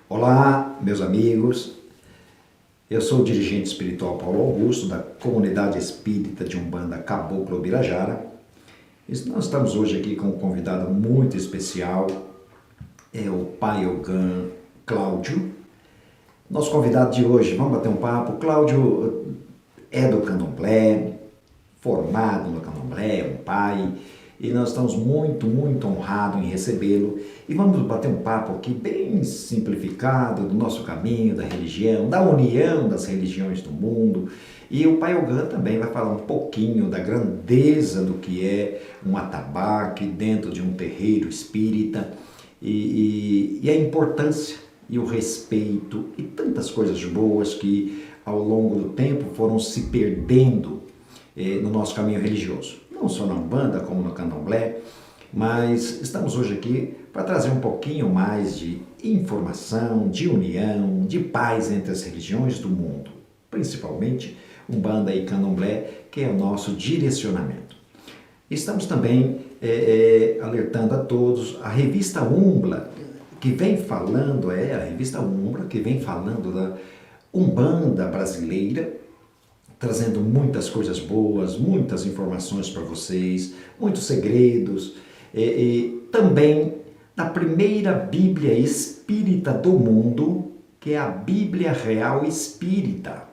Olá, meus amigos. Eu sou o dirigente espiritual Paulo Augusto, da Comunidade Espírita de Umbanda Caboclo Birajara. E nós estamos hoje aqui com um convidado muito especial, é o Pai Ogã Cláudio. Nosso convidado de hoje, vamos bater um papo. Cláudio é do Candomblé, formado no Candomblé, é um pai, e nós estamos muito honrados em recebê-lo. E vamos bater um papo aqui bem simplificado do nosso caminho, da religião, da união das religiões do mundo. E o Pai Ogã também vai falar um pouquinho da grandeza do que é um atabaque dentro de um terreiro espírita e a importância e o respeito e tantas coisas boas que ao longo do tempo foram se perdendo no nosso caminho religioso. Não só na Umbanda, como no Candomblé, mas estamos hoje aqui para trazer um pouquinho mais de informação, de união, de paz entre as religiões do mundo, principalmente Umbanda e Candomblé, que é o nosso direcionamento. Estamos também alertando a todos a revista Umbla, que vem falando, a revista Umbla, que vem falando da Umbanda brasileira, trazendo muitas coisas boas, muitas informações para vocês, muitos segredos, e também da primeira Bíblia Espírita do mundo, que é a Bíblia Real Espírita.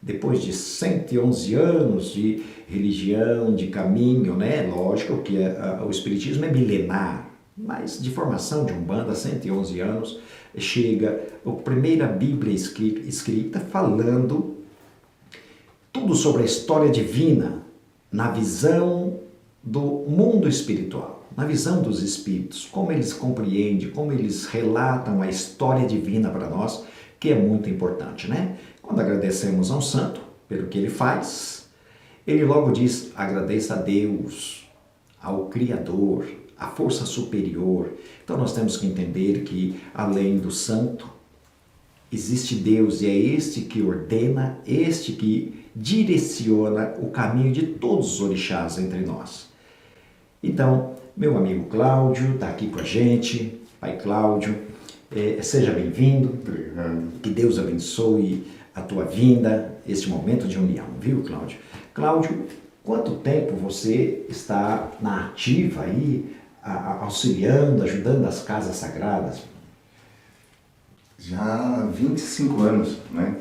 Depois de 111 anos de religião, de caminho, né? Lógico que o Espiritismo é milenar, mas de formação de Umbanda, 111 anos, chega a primeira Bíblia escrita falando tudo sobre a história divina na visão do mundo espiritual, na visão dos espíritos, como eles compreendem, como eles relatam a história divina para nós, que é muito importante, né? Quando agradecemos a um santo pelo que ele faz, ele logo diz: agradeça a Deus, ao Criador, à força superior. Então nós temos que entender que, além do santo, existe Deus, e é este que ordena, este que direciona o caminho de todos os orixás entre nós. Então, meu amigo Cláudio está aqui com a gente. Pai Cláudio, seja bem-vindo. Obrigado. Que Deus abençoe a tua vinda, este momento de união, viu, Cláudio? Cláudio, quanto tempo você está na ativa aí, auxiliando, ajudando as casas sagradas? Já há 25 anos, né,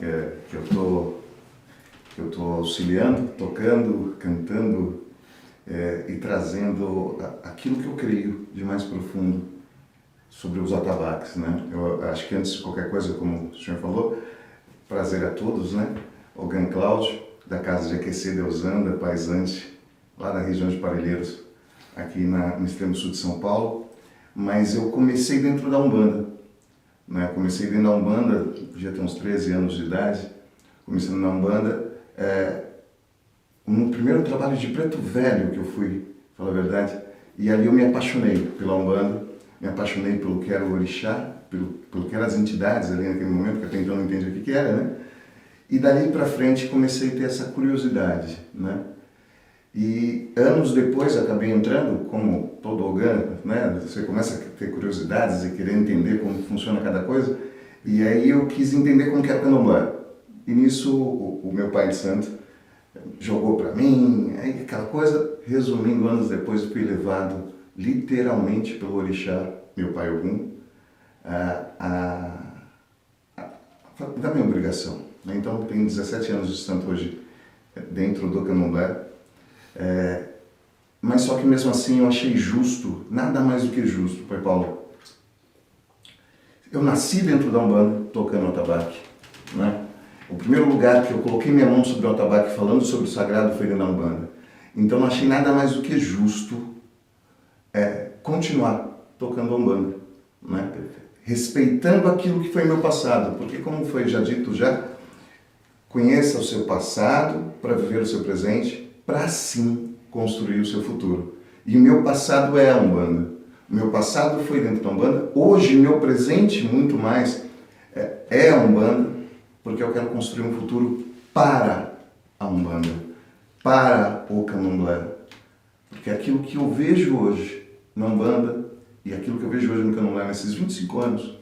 que eu tô auxiliando, tocando, cantando e trazendo aquilo que eu creio de mais profundo sobre os atabaques, né? Eu acho que antes de qualquer coisa, como o senhor falou, prazer a todos, né? Ogã Cláudio, da Casa de Aquecer Deusanda, paisante, lá da região de Parelheiros, aqui no extremo sul de São Paulo. Mas eu comecei dentro da Umbanda, né? Comecei dentro da Umbanda, já tem uns 13 anos de idade, começando na Umbanda, no primeiro trabalho de Preto Velho que eu fui, pra falar a verdade, e ali eu me apaixonei pela Umbanda, me apaixonei pelo que era o orixá, pelo que eram as entidades ali naquele momento, que até então não entendia o que era, né? E dali pra frente comecei a ter essa curiosidade, né? E anos depois acabei entrando, como todo Ogã, né? Você começa a ter curiosidades e querer entender como funciona cada coisa, e aí eu quis entender como que era o Candomblé. E nisso o meu pai de santo jogou para mim, aí aquela coisa, resumindo, anos depois eu fui levado literalmente pelo orixá, meu pai Ogum, da minha obrigação, né? Então eu tenho 17 anos de santo hoje dentro do Candomblé, mas só que mesmo assim eu achei justo, nada mais do que justo, Pai Paulo. Eu nasci dentro da Umbanda, tocando atabaque, né? O primeiro lugar que eu coloquei minha mão sobre o atabaque falando sobre o sagrado foi dentro da Umbanda. Então não achei nada mais do que justo continuar tocando a Umbanda, né? Respeitando aquilo que foi meu passado, porque como foi já dito conheça o seu passado para viver o seu presente, para assim construir o seu futuro. E o meu passado é a Umbanda. O meu passado foi dentro da Umbanda, hoje meu presente muito mais é a Umbanda, porque eu quero construir um futuro para a Umbanda, para o Candomblé. Porque aquilo que eu vejo hoje na Umbanda e aquilo que eu vejo hoje no Candomblé nesses 25 anos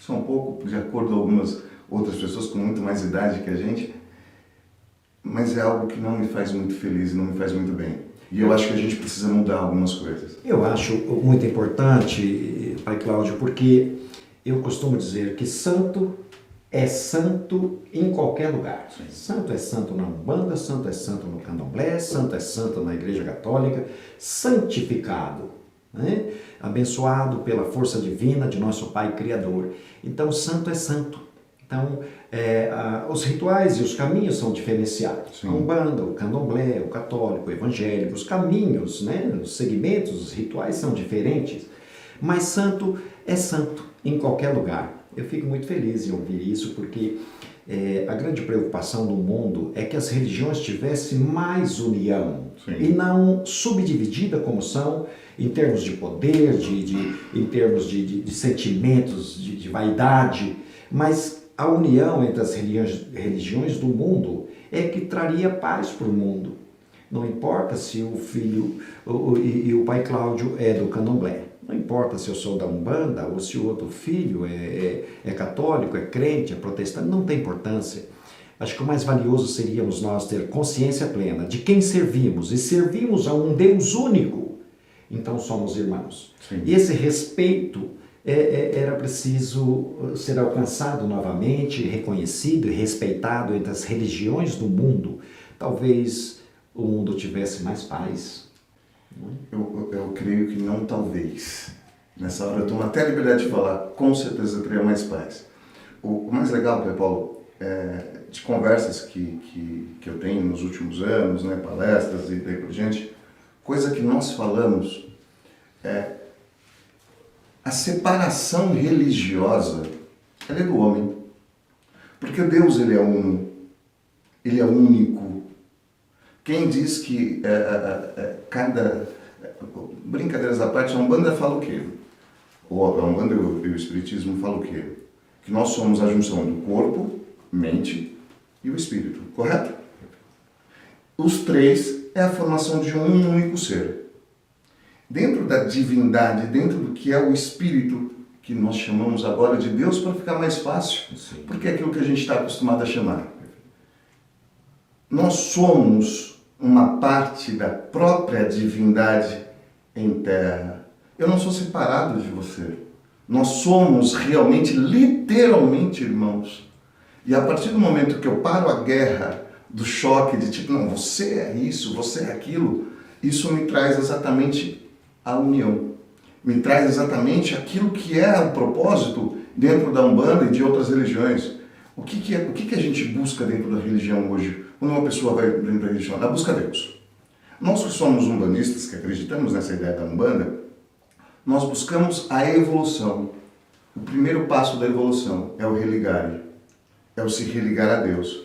são pouco, de acordo com algumas outras pessoas com muito mais idade que a gente, mas é algo que não me faz muito feliz e não me faz muito bem. E eu acho que a gente precisa mudar algumas coisas. Eu acho muito importante, Pai Cláudio, porque eu costumo dizer que santo é santo em qualquer lugar. Sim. Santo é santo na Umbanda, santo é santo no Candomblé, santo é santo na Igreja Católica, santificado, né? Abençoado pela força divina de nosso Pai Criador. Então, santo é santo. Então, os rituais e os caminhos são diferenciados. Sim. A Umbanda, o Candomblé, o católico, o evangélico, os caminhos, né? Os segmentos, os rituais são diferentes. Mas santo é santo em qualquer lugar. Eu fico muito feliz em ouvir isso, porque a grande preocupação do mundo é que as religiões tivessem mais união. Sim. E não subdividida como são em termos de poder, em termos de sentimentos, de vaidade, mas a união entre as religiões do mundo é que traria paz para o mundo. Não importa se o filho e o pai Cláudio é do Candomblé. Não importa se eu sou da Umbanda ou se o outro filho é católico, é crente, é protestante, não tem importância. Acho que o mais valioso seríamos nós ter consciência plena de quem servimos, e servimos a um Deus único. Então somos irmãos. Sim. E esse respeito era preciso ser alcançado novamente, reconhecido e respeitado entre as religiões do mundo. Talvez o mundo tivesse mais paz. Eu creio que não talvez. Nessa hora eu tomo até a liberdade de falar, com certeza teria mais paz. O mais legal, Pai Paulo, de conversas que eu tenho nos últimos anos, né, palestras e daí por diante, coisa que nós falamos a separação religiosa, ela é do homem. Porque Deus, ele é uno, ele é único. Quem diz que brincadeiras à parte, a Umbanda fala o quê? A Umbanda e o Espiritismo falam o quê? Que nós somos a junção do corpo, mente e o espírito, correto? Os três é a formação de um único ser. Dentro da divindade, dentro do que é o espírito, que nós chamamos agora de Deus para ficar mais fácil, sim, porque é aquilo que a gente está acostumado a chamar. Nós somos uma parte da própria divindade em terra. Eu não sou separado de você. Nós somos realmente, literalmente, irmãos. E a partir do momento que eu paro a guerra do choque de tipo, não, você é isso, você é aquilo, isso me traz exatamente a união. Me traz exatamente aquilo que é o propósito dentro da Umbanda e de outras religiões. O que a gente busca dentro da religião hoje? Quando uma pessoa vai dentro da religião, ela busca Deus. Nós que somos umbandistas, que acreditamos nessa ideia da Umbanda, nós buscamos a evolução. O primeiro passo da evolução é o religar. É o se religar a Deus.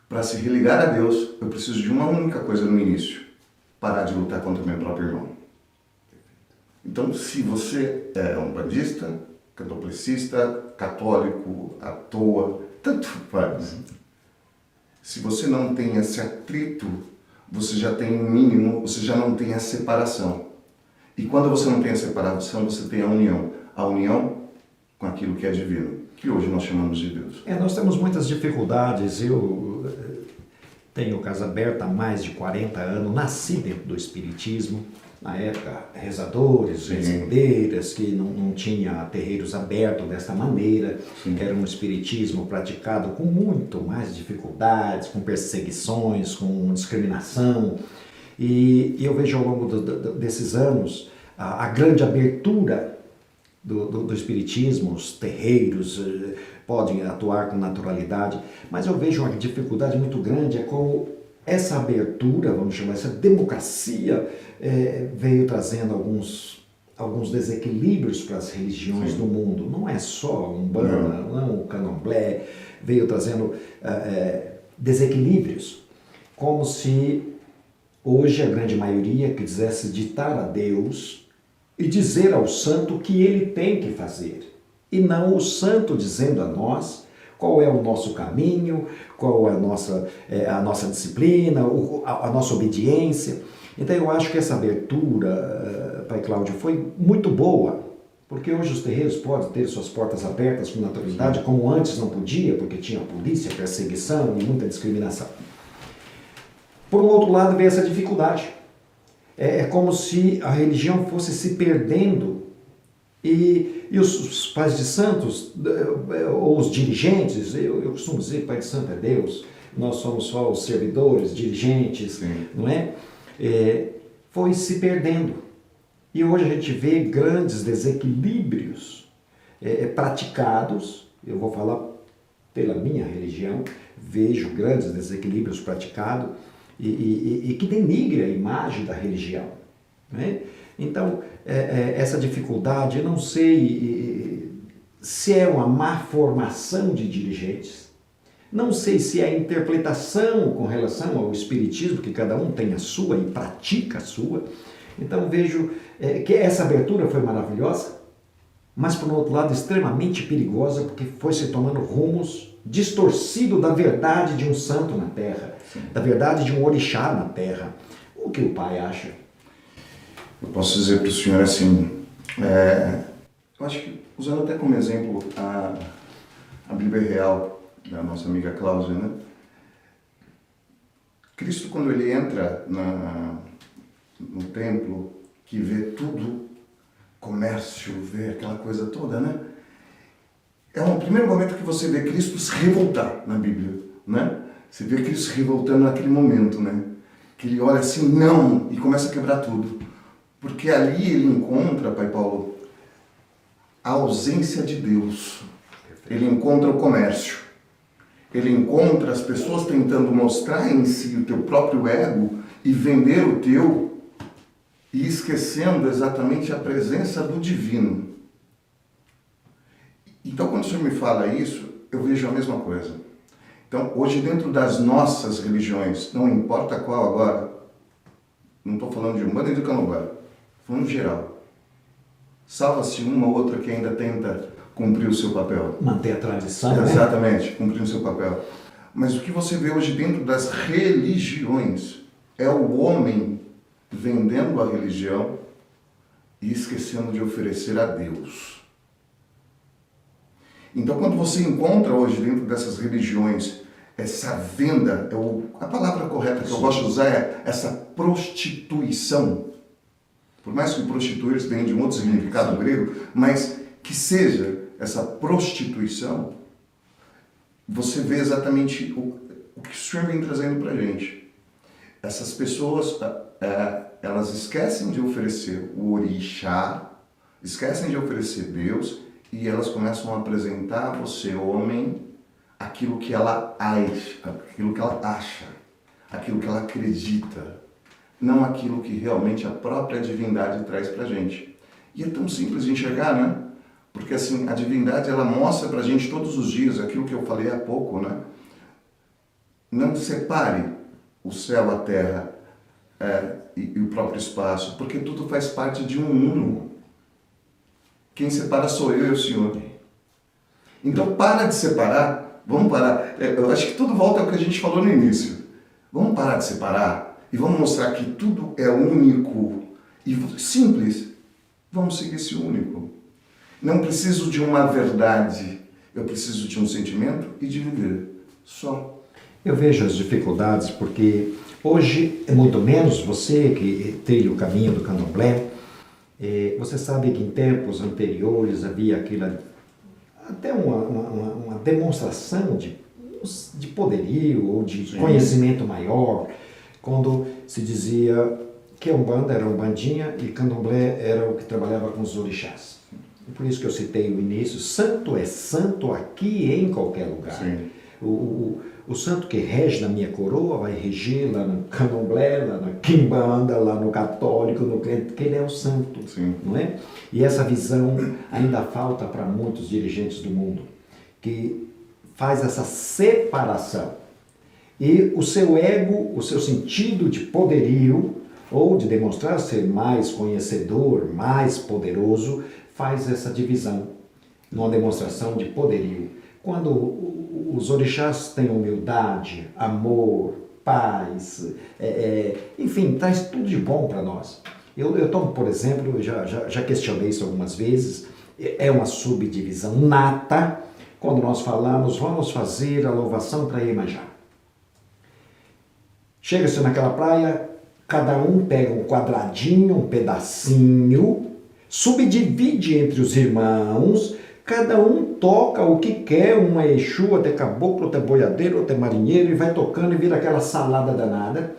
Para se religar a Deus, eu preciso de uma única coisa no início. Parar de lutar contra o meu próprio irmão. Então, se você é umbandista, candomblessista, católico, à toa, tanto faz. Se você não tem esse atrito, você já tem um mínimo, você já não tem a separação. E quando você não tem a separação, você tem a união. A união com aquilo que é divino, que hoje nós chamamos de Deus. Nós temos muitas dificuldades. Eu tenho casa aberta há mais de 40 anos, nasci dentro do Espiritismo. Na época, rezadores, rezendeiras, que não tinha terreiros abertos dessa maneira. Sim. Era um espiritismo praticado com muito mais dificuldades, com perseguições, com discriminação. E eu vejo ao longo desses anos a grande abertura do espiritismo. Os terreiros podem atuar com naturalidade, mas eu vejo uma dificuldade muito grande com essa abertura, vamos chamar, essa democracia veio trazendo alguns desequilíbrios para as religiões. Sim. Do mundo. Não é só a Umbanda, não o Candomblé, veio trazendo desequilíbrios, como se hoje a grande maioria quisesse ditar a Deus e dizer ao santo o que ele tem que fazer, e não o santo dizendo a nós qual é o nosso caminho, qual é a nossa disciplina, a nossa obediência. Então eu acho que essa abertura, Pai Cláudio, foi muito boa, Porque hoje os terreiros podem ter suas portas abertas com naturalidade, como antes não podia, porque tinha polícia, perseguição e muita discriminação. Por um outro lado, vem essa dificuldade. É como se a religião fosse se perdendo e os pais de santos, ou os dirigentes, eu costumo dizer que pai de santo é Deus, nós somos só os servidores, dirigentes, Sim. não é? Foi se perdendo. E hoje a gente vê grandes desequilíbrios praticados, eu vou falar pela minha religião, vejo grandes desequilíbrios praticados e que denigra a imagem da religião. Né? Então, essa dificuldade, eu não sei se é uma má formação de dirigentes, não sei se é a interpretação com relação ao espiritismo, que cada um tem a sua e pratica a sua. Então vejo que essa abertura foi maravilhosa, mas por outro lado extremamente perigosa, porque foi se tomando rumos distorcidos da verdade de um santo na Terra, da verdade de um orixá na Terra. O que o pai acha? Eu posso dizer para o senhor assim, eu acho que, usando até como exemplo a Bíblia Real, da nossa amiga Cláudia, né? Cristo, quando ele entra no templo, que vê tudo, comércio, vê aquela coisa toda, né? É um primeiro momento que você vê Cristo se revoltar na Bíblia, né? Você vê Cristo se revoltando naquele momento, né? Que ele olha assim, não, e começa a quebrar tudo. Porque ali ele encontra, Pai Paulo, a ausência de Deus. Ele encontra o comércio. Ele encontra as pessoas tentando mostrar em si o teu próprio ego e vender o teu, e esquecendo exatamente a presença do divino. Então, quando o senhor me fala isso, eu vejo a mesma coisa. Então, hoje, dentro das nossas religiões, não importa qual agora, não estou falando de Umbanda e de Candomblé, estou falando geral. Salva-se uma ou outra que ainda tenta cumprir o seu papel. Manter a tradição, exatamente, cumprir o seu papel. Mas o que você vê hoje dentro das religiões é o homem vendendo a religião e esquecendo de oferecer a Deus. Então, quando você encontra hoje dentro dessas religiões essa venda, a palavra correta que eu gosto de usar é essa prostituição. Por mais que prostituir venha de um outro significado grego, mas que seja essa prostituição, você vê exatamente o que o senhor vem trazendo para a gente. Essas pessoas, elas esquecem de oferecer o orixá, esquecem de oferecer Deus, e elas começam a apresentar a você, homem, aquilo que ela acha, aquilo que ela acredita, não aquilo que realmente a própria divindade traz para a gente. E é tão simples de enxergar, né? Porque assim, a divindade, ela mostra pra gente todos os dias aquilo que eu falei há pouco, né? Não separe o céu, a terra e o próprio espaço, porque tudo faz parte de um uno. Quem separa sou eu e o Senhor. Então para de separar, vamos parar. Eu acho que tudo volta ao que a gente falou no início. Vamos parar de separar e vamos mostrar que tudo é único e simples. Vamos seguir esse único. Não preciso de uma verdade, eu preciso de um sentimento e de viver, só. Eu vejo as dificuldades porque hoje, é muito menos você que trilha o caminho do candomblé, você sabe que em tempos anteriores havia aquela, até uma demonstração de poderio ou de conhecimento maior, quando se dizia que a Umbanda era Umbandinha e Candomblé era o que trabalhava com os orixás. Por isso que eu citei no início, santo é santo aqui e em qualquer lugar. O santo que rege na minha coroa vai reger lá no Candomblé, lá na Quimbanda, lá no católico, no crente, porque ele é o santo, não é? E essa visão ainda falta para muitos dirigentes do mundo, que faz essa separação. E o seu ego, o seu sentido de poderio, ou de demonstrar ser mais conhecedor, mais poderoso, faz essa divisão numa demonstração de poderio. Quando os orixás têm humildade, amor, paz, enfim, traz tudo de bom para nós. Eu tomo, por exemplo, já questionei isso algumas vezes, é uma subdivisão nata quando nós falamos, vamos fazer a louvação para Iemanjá. Chega-se naquela praia, cada um pega um quadradinho, um pedacinho, subdivide entre os irmãos, cada um toca o que quer, um é Exu, outro é caboclo, outro é boiadeiro, outro é marinheiro, e vai tocando e vira aquela salada danada,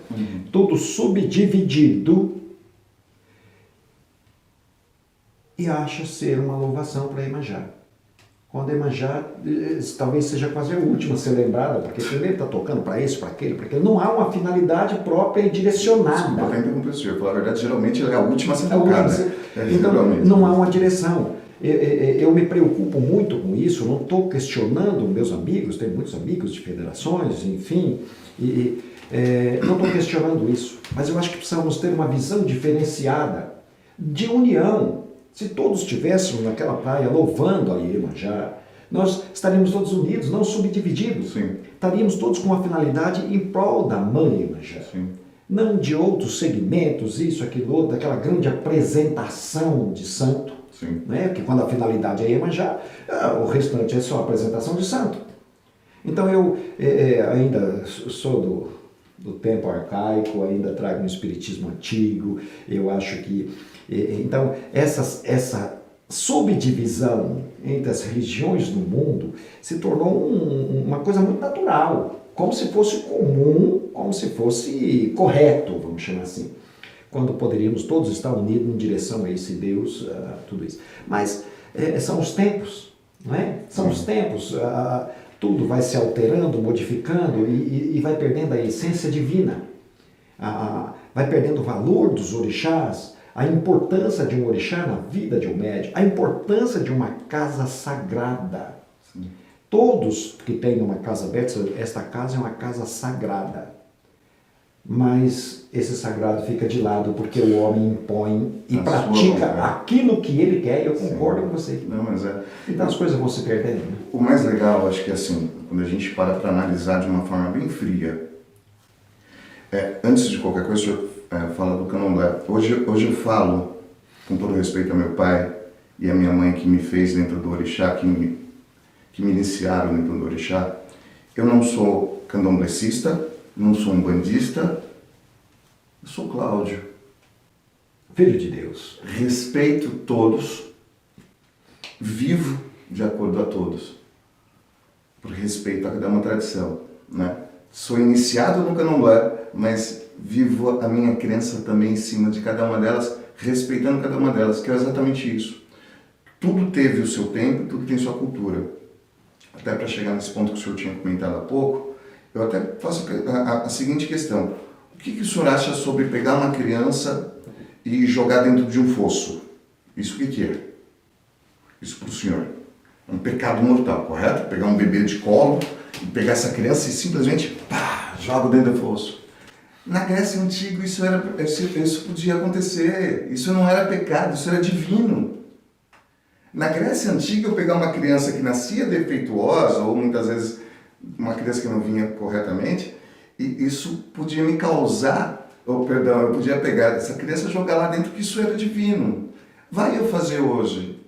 tudo subdividido, e acha ser uma louvação para Iemanjá. Quando Iemanjá talvez seja quase a última a ser lembrada, porque primeiro está tocando para isso, para aquele, porque não há uma finalidade própria e direcionada. Desculpa, até interromper o senhor. Pela verdade, geralmente é a última a ser tocada. Então, não há uma direção. Eu me preocupo muito com isso, não estou questionando meus amigos, tenho muitos amigos de federações, enfim, não estou questionando isso, mas eu acho que precisamos ter uma visão diferenciada de união. Se todos estivéssemos naquela praia louvando a Iemanjá, nós estaríamos todos unidos, não subdivididos. Sim. Estaríamos todos com uma finalidade em prol da mãe Iemanjá. Sim. Não de outros segmentos, isso, aquilo, outro, daquela grande apresentação de santo. Sim. Né? Porque quando a finalidade é Iemanjá, o restante é só a apresentação de santo. Então eu ainda sou do tempo arcaico, ainda trago um espiritismo antigo, eu acho que... Então, essa subdivisão entre as religiões do mundo se tornou uma coisa muito natural, como se fosse comum, como se fosse correto, vamos chamar assim, quando poderíamos todos estar unidos em direção a esse Deus, tudo isso. Mas são os tempos, não é? São os tempos, tudo vai se alterando, modificando e vai perdendo a essência divina, vai perdendo o valor dos orixás, a importância de um orixá na vida de um médium, a importância de uma casa sagrada. Sim. Todos que têm uma casa aberta, esta casa é uma casa sagrada. Mas esse sagrado fica de lado porque o homem impõe e pratica aquilo que ele quer, e eu concordo com você. Não, mas então as coisas vão se perdendo. Né? O mais legal, acho que é assim, quando a gente para analisar de uma forma bem fria, antes de qualquer coisa, o senhor fala do candomblé. Hoje eu falo, com todo respeito ao meu pai e à minha mãe que me fez dentro do orixá, que me iniciaram dentro do orixá, eu não sou candomblecista, não sou um bandista, eu sou Cláudio. Filho de Deus. Respeito todos, vivo de acordo a todos, por respeito a cada uma tradição, né? Sou iniciado no candomblé, mas vivo a minha crença também em cima de cada uma delas, respeitando cada uma delas, que é exatamente isso. Tudo teve o seu tempo, tudo tem sua cultura. Até para chegar nesse ponto que o senhor tinha comentado há pouco, eu até faço a seguinte questão. O que o senhor acha sobre pegar uma criança e jogar dentro de um fosso? Isso o que é? Isso para o senhor. É um pecado mortal, correto? Pegar um bebê de colo e pegar essa criança e simplesmente joga dentro do fosso. Na Grécia Antiga isso podia acontecer. Isso não era pecado, isso era divino. Na Grécia Antiga, eu pegar uma criança que nascia defeituosa, ou muitas vezes uma criança que não vinha corretamente, e isso podia me causar, eu podia pegar essa criança e jogar lá dentro, que isso era divino. Vai eu fazer hoje?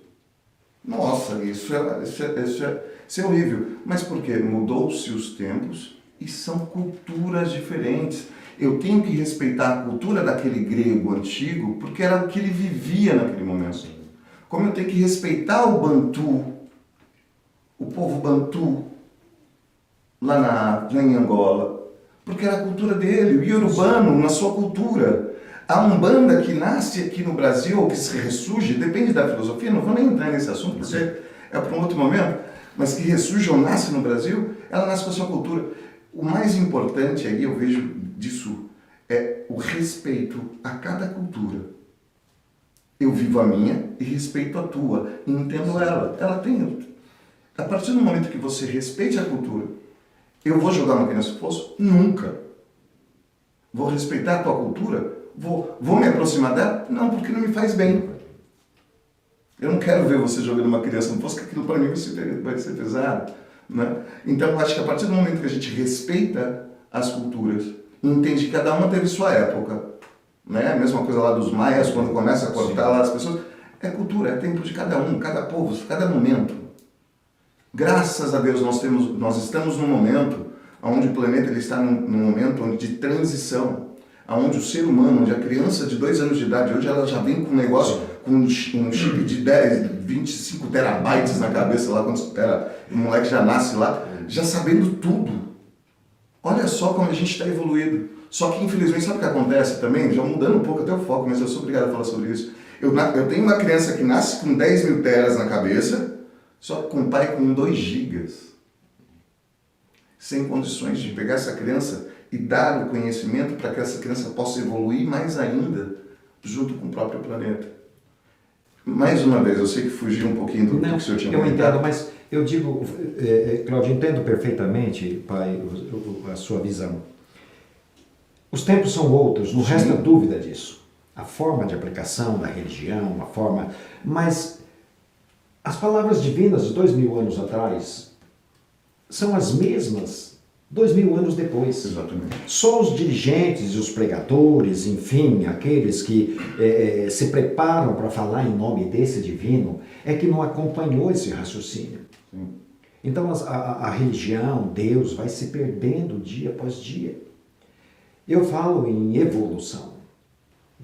Nossa, isso é horrível. Mas por quê? Mudou-se os tempos e são culturas diferentes. Eu tenho que respeitar a cultura daquele grego antigo, porque era o que ele vivia naquele momento. Como eu tenho que respeitar o Bantu, o povo Bantu, lá em Angola, porque era a cultura dele, o iorubano na sua cultura. A Umbanda que nasce aqui no Brasil, ou que se ressurge, depende da filosofia, não vou nem entrar nesse assunto, porque é para um outro momento, mas que ressurge ou nasce no Brasil, ela nasce com a sua cultura. O mais importante aí, eu vejo disso, é o respeito a cada cultura. Eu vivo a minha e respeito a tua, e entendo ela. Ela tem... A partir do momento que você respeite a cultura, eu vou jogar uma criança no fosso? Nunca. Vou respeitar a tua cultura? Vou me aproximar dela? Não, porque não me faz bem. Eu não quero ver você jogando uma criança no fosso, que aquilo para mim vai ser pesado. Né? Então, eu acho que a partir do momento que a gente respeita as culturas, entende que cada uma teve sua época, né? A mesma coisa lá dos maias, quando começa a cortar lá as pessoas, É cultura, é tempo de cada um, cada povo, cada momento. Graças a Deus nós estamos num momento onde o planeta ele está num momento de transição, onde o ser humano, onde a criança de 2 anos de idade, hoje ela já vem com um negócio, com um chip de 10, 25 terabytes na cabeça lá, quando o moleque já nasce lá, já sabendo tudo. Olha só como a gente está evoluído. Só que infelizmente, sabe o que acontece também? Já mudando um pouco até o foco, mas eu sou obrigado a falar sobre isso. Eu tenho uma criança que nasce com 10 mil teras na cabeça, só que com um pai com 2 gigas. Sem condições de pegar essa criança e dar o conhecimento para que essa criança possa evoluir mais ainda junto com o próprio planeta. Mais uma vez, eu sei que fugi um pouquinho do que o senhor tinha comentado. Eu entendo, mas eu digo, Cláudio, entendo perfeitamente, pai, a sua visão. Os tempos são outros, não resta dúvida disso. A forma de aplicação da religião, a forma... Mas as palavras divinas de 2000 anos atrás são as mesmas 2000 anos depois. Exatamente. Só os dirigentes e os pregadores, enfim, aqueles que se preparam para falar em nome desse divino, é que não acompanhou esse raciocínio. Sim. Então a religião, Deus, vai se perdendo dia após dia. Eu falo em evolução.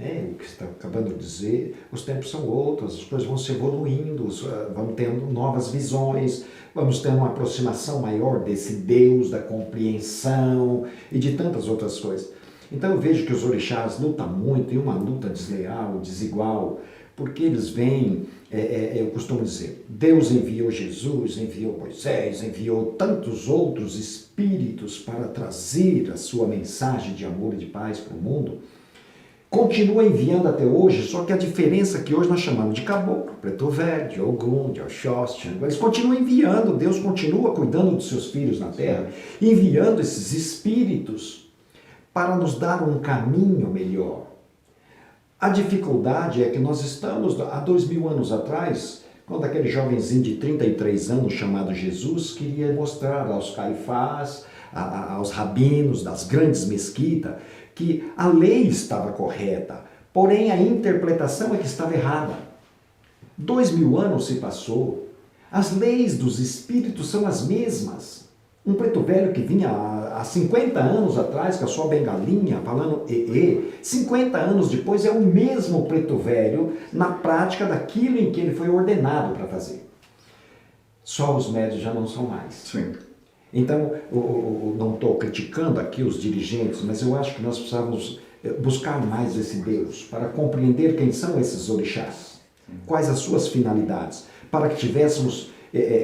O que você está acabando de dizer, os tempos são outros, as coisas vão se evoluindo, vamos tendo novas visões, vamos ter uma aproximação maior desse Deus, da compreensão e de tantas outras coisas. Então eu vejo que os orixás lutam muito, e uma luta desleal, desigual, porque eles vêm, eu costumo dizer, Deus enviou Jesus, enviou Moisés, enviou tantos outros espíritos para trazer a sua mensagem de amor e de paz para o mundo. Continua enviando até hoje, só que a diferença é que hoje nós chamamos de caboclo, preto velho, de Ogum, de Oxóssi, eles continuam enviando, Deus continua cuidando dos seus filhos na terra, enviando esses espíritos para nos dar um caminho melhor. A dificuldade é que nós estamos, há 2000 anos atrás, quando aquele jovenzinho de 33 anos chamado Jesus queria mostrar aos caifás, aos rabinos das grandes mesquitas, que a lei estava correta, porém a interpretação é que estava errada. 2000 anos se passou, as leis dos espíritos são as mesmas. Um preto velho que vinha há 50 anos atrás com a sua bengalinha falando 50 anos depois é o mesmo preto velho na prática daquilo em que ele foi ordenado para fazer. Só os médios já não são mais. Sim. Então, eu não estou criticando aqui os dirigentes, mas eu acho que nós precisamos buscar mais esse Deus para compreender quem são esses orixás, quais as suas finalidades, para que tivéssemos,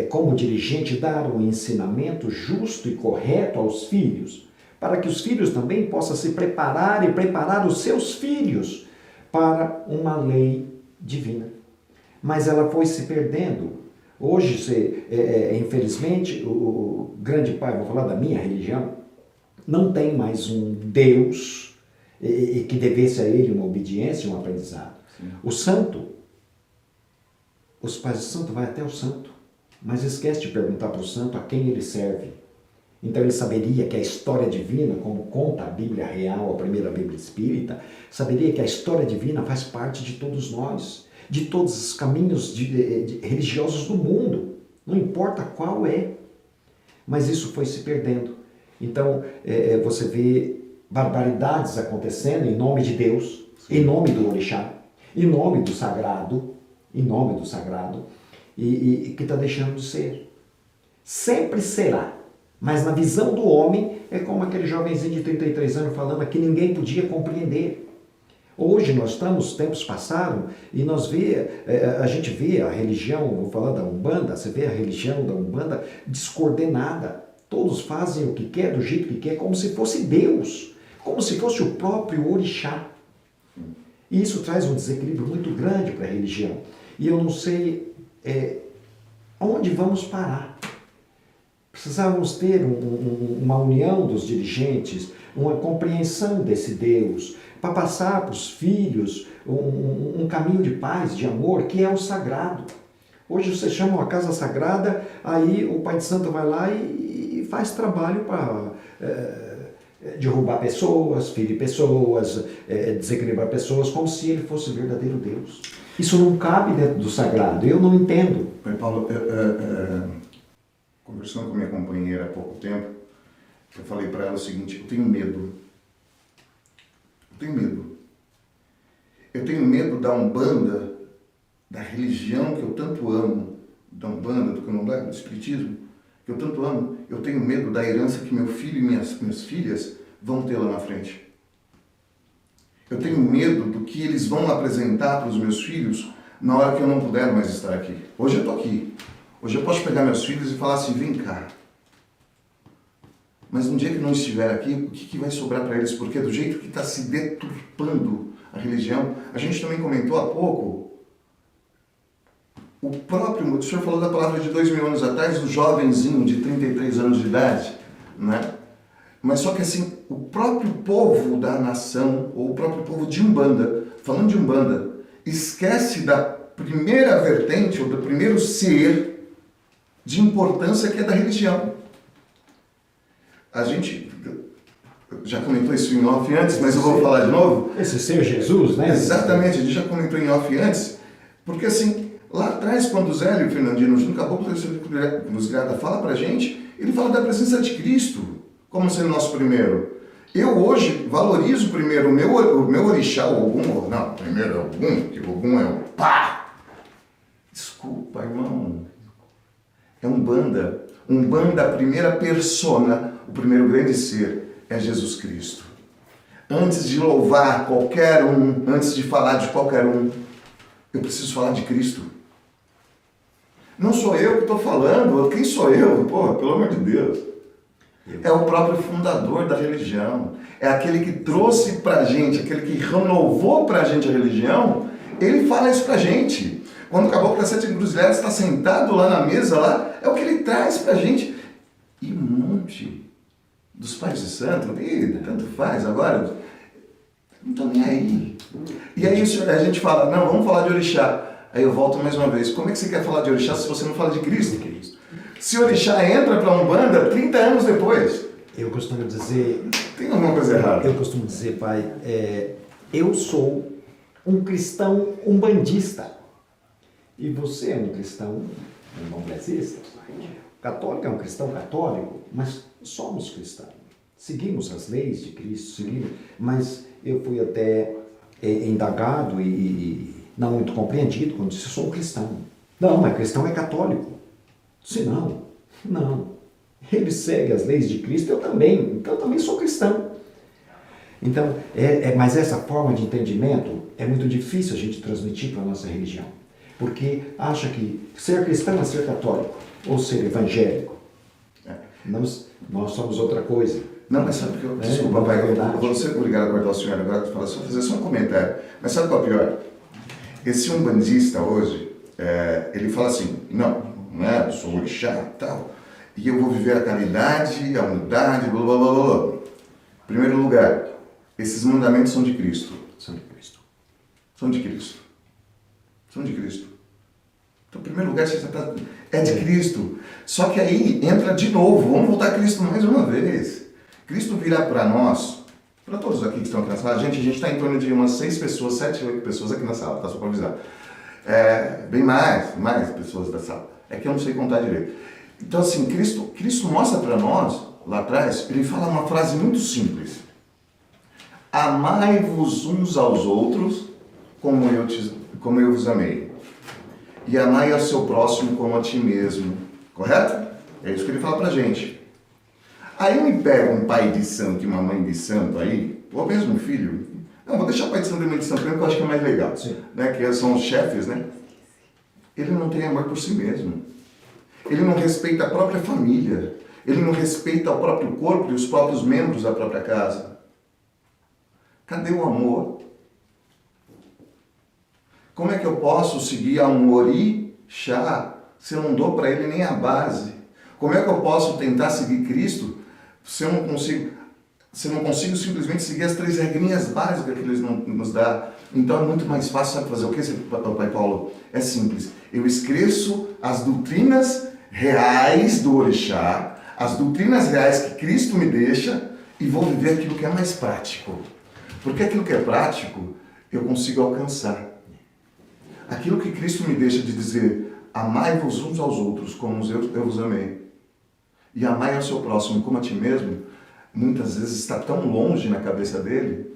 como dirigente, dar um ensinamento justo e correto aos filhos, para que os filhos também possam se preparar e preparar os seus filhos para uma lei divina. Mas ela foi se perdendo. Hoje, infelizmente, o grande pai, vou falar da minha religião, não tem mais um Deus que devesse a ele uma obediência e um aprendizado. Sim. O santo, os pais de santo vai até o santo, mas esquece de perguntar para o santo a quem ele serve. Então ele saberia que a história divina, como conta a Bíblia real, a primeira Bíblia espírita, saberia que a história divina faz parte de todos nós, de todos os caminhos religiosos do mundo, não importa qual é, mas isso foi se perdendo. Então você vê barbaridades acontecendo em nome de Deus, em nome do orixá, em nome do sagrado, e que está deixando de ser. Sempre será, mas na visão do homem é como aquele jovenzinho de 33 anos falando que ninguém podia compreender. Hoje nós estamos, os tempos passaram, e a gente vê a religião, vou falar da Umbanda, você vê a religião da Umbanda descoordenada. Todos fazem o que quer, do jeito que quer, como se fosse Deus, como se fosse o próprio orixá. E isso traz um desequilíbrio muito grande para a religião. E eu não sei onde vamos parar. Precisávamos ter uma união dos dirigentes, uma compreensão desse Deus, para passar para os filhos um caminho de paz, de amor, que é o sagrado. Hoje você chama uma casa sagrada, aí o Pai de Santo vai lá e faz trabalho para derrubar pessoas, ferir pessoas, desequilibrar pessoas, como se ele fosse o verdadeiro Deus. Isso não cabe dentro do sagrado, eu não entendo. Pai Paulo, conversando com minha companheira há pouco tempo, eu falei para ela o seguinte: eu tenho medo. Eu tenho medo. Eu tenho medo da Umbanda, da religião que eu tanto amo, da Umbanda, do Candomblé, do Espiritismo, que eu tanto amo. Eu tenho medo da herança que meu filho e minhas filhas vão ter lá na frente. Eu tenho medo do que eles vão apresentar para os meus filhos na hora que eu não puder mais estar aqui. Hoje eu estou aqui. Hoje eu posso pegar meus filhos e falar assim: vem cá. Mas no dia que não estiver aqui, o que vai sobrar para eles? Porque do jeito que está se deturpando a religião, a gente também comentou há pouco, o senhor falou da palavra de 2000 anos atrás, do jovenzinho de 33 anos de idade, né? Mas só que assim, o próprio povo da nação, ou o próprio povo de Umbanda, falando de Umbanda, esquece da primeira vertente, ou do primeiro ser de importância que é da religião. A gente já comentou isso em off antes, mas eu vou falar de novo. Esse ser Jesus, né? Exatamente, a gente já comentou em off antes, porque assim, lá atrás, quando o Zélio e o Fernandino, junto com a Caboclo Cruz Grada, fala pra gente, ele fala da presença de Cristo como sendo nosso primeiro. Eu hoje valorizo primeiro o meu orixá, o Ogum, não, primeiro é o Ogum, que o Ogum é o pá! Desculpa, irmão. É Umbanda. Umbanda, a primeira persona, o primeiro grande ser é Jesus Cristo. Antes de louvar qualquer um, antes de falar de qualquer um, eu preciso falar de Cristo. Não sou eu que estou falando, quem sou eu? Porra, pelo amor de Deus. É o próprio fundador da religião. É aquele que trouxe pra gente, aquele que renovou pra gente a religião, ele fala isso pra gente. Quando o Caboclo das Sete Encruzilhadas está sentado lá na mesa, lá, é o que ele traz pra gente. E um monte dos pais de santo, tanto faz agora, não estão nem aí. E aí a gente fala, não, vamos falar de orixá. Aí eu volto mais uma vez, como é que você quer falar de orixá se você não fala de Cristo? Se orixá entra para a Umbanda 30 anos depois. Eu costumo dizer... Tem alguma coisa errada? Eu costumo dizer, pai, eu sou um cristão umbandista. E você é um cristão umbanglesista. O católico é um cristão católico, mas somos cristãos. Seguimos as leis de Cristo, mas eu fui até indagado e não muito compreendido quando disse, eu sou um cristão. Não, mas cristão é católico. Se não, ele segue as leis de Cristo, eu também sou cristão. Então, mas essa forma de entendimento é muito difícil a gente transmitir para a nossa religião, porque acha que ser cristão é ser católico, ou ser evangélico. Nós somos outra coisa. Não, mas sabe o que eu... Desculpa, pai, eu vou ser obrigado a cortar o senhor agora, fazer só um comentário. Mas sabe qual é o pior? Esse umbandista hoje, ele fala assim, não é, eu sou orixá e tal, e eu vou viver a caridade, a humildade, blá, blá, blá, blá. Em primeiro lugar, esses mandamentos são de Cristo. São de Cristo. São de Cristo. São de Cristo. Então, em primeiro lugar, é de Cristo. Só que aí entra de novo, vamos voltar a Cristo mais uma vez. Cristo virá para nós, para todos aqui que estão aqui na sala, a gente está em torno de umas 6 pessoas, 7, 8 pessoas aqui na sala, tá? Só para avisar. Bem mais pessoas da sala. É que eu não sei contar direito. Então, assim, Cristo mostra para nós, lá atrás, ele fala uma frase muito simples. Amai-vos uns aos outros como eu vos amei. E amai ao seu próximo como a ti mesmo. Correto? É isso que ele fala pra gente. Aí me pega um pai de santo e uma mãe de santo aí, ou mesmo um filho. Não, vou deixar o pai de santo e a mãe de santo porque eu acho que é mais legal. Sim. Né? Que são os chefes, né? Ele não tem amor por si mesmo. Ele não respeita a própria família. Ele não respeita o próprio corpo e os próprios membros da própria casa. Cadê o amor? Como é que eu posso seguir a um orixá se eu não dou para ele nem a base? Como é que eu posso tentar seguir Cristo se eu não consigo simplesmente seguir as 3 regrinhas básicas que ele nos dá? Então é muito mais fácil, sabe fazer o que, pai Paulo? É simples. Eu esqueço as doutrinas reais do orixá, as doutrinas reais que Cristo me deixa, e vou viver aquilo que é mais prático. Porque aquilo que é prático, eu consigo alcançar. Aquilo que Cristo me deixa de dizer, amai-vos uns aos outros como eu vos amei. E amai ao seu próximo como a ti mesmo, muitas vezes está tão longe na cabeça dele,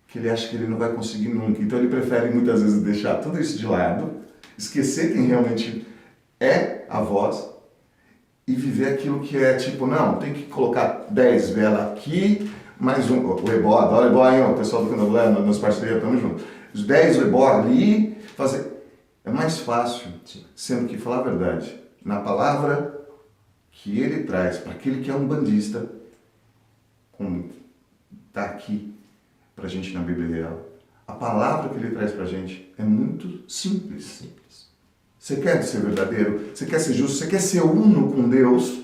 que ele acha que ele não vai conseguir nunca. Então ele prefere muitas vezes deixar tudo isso de lado, esquecer quem realmente é a voz, e viver aquilo que é tipo, não, tem que colocar 10 velas aqui, mais um, o ebó, adoro ebó aí, o pessoal do Candomblé, meus parceiros, estamos juntos. Os 10 ebó ali, fazer... É mais fácil, sendo que, falar a verdade, na palavra que ele traz para aquele que é um bandista, como está aqui para a gente na Bíblia Real, a palavra que ele traz para a gente é muito simples. Você quer ser verdadeiro, você quer ser justo, você quer ser uno com Deus,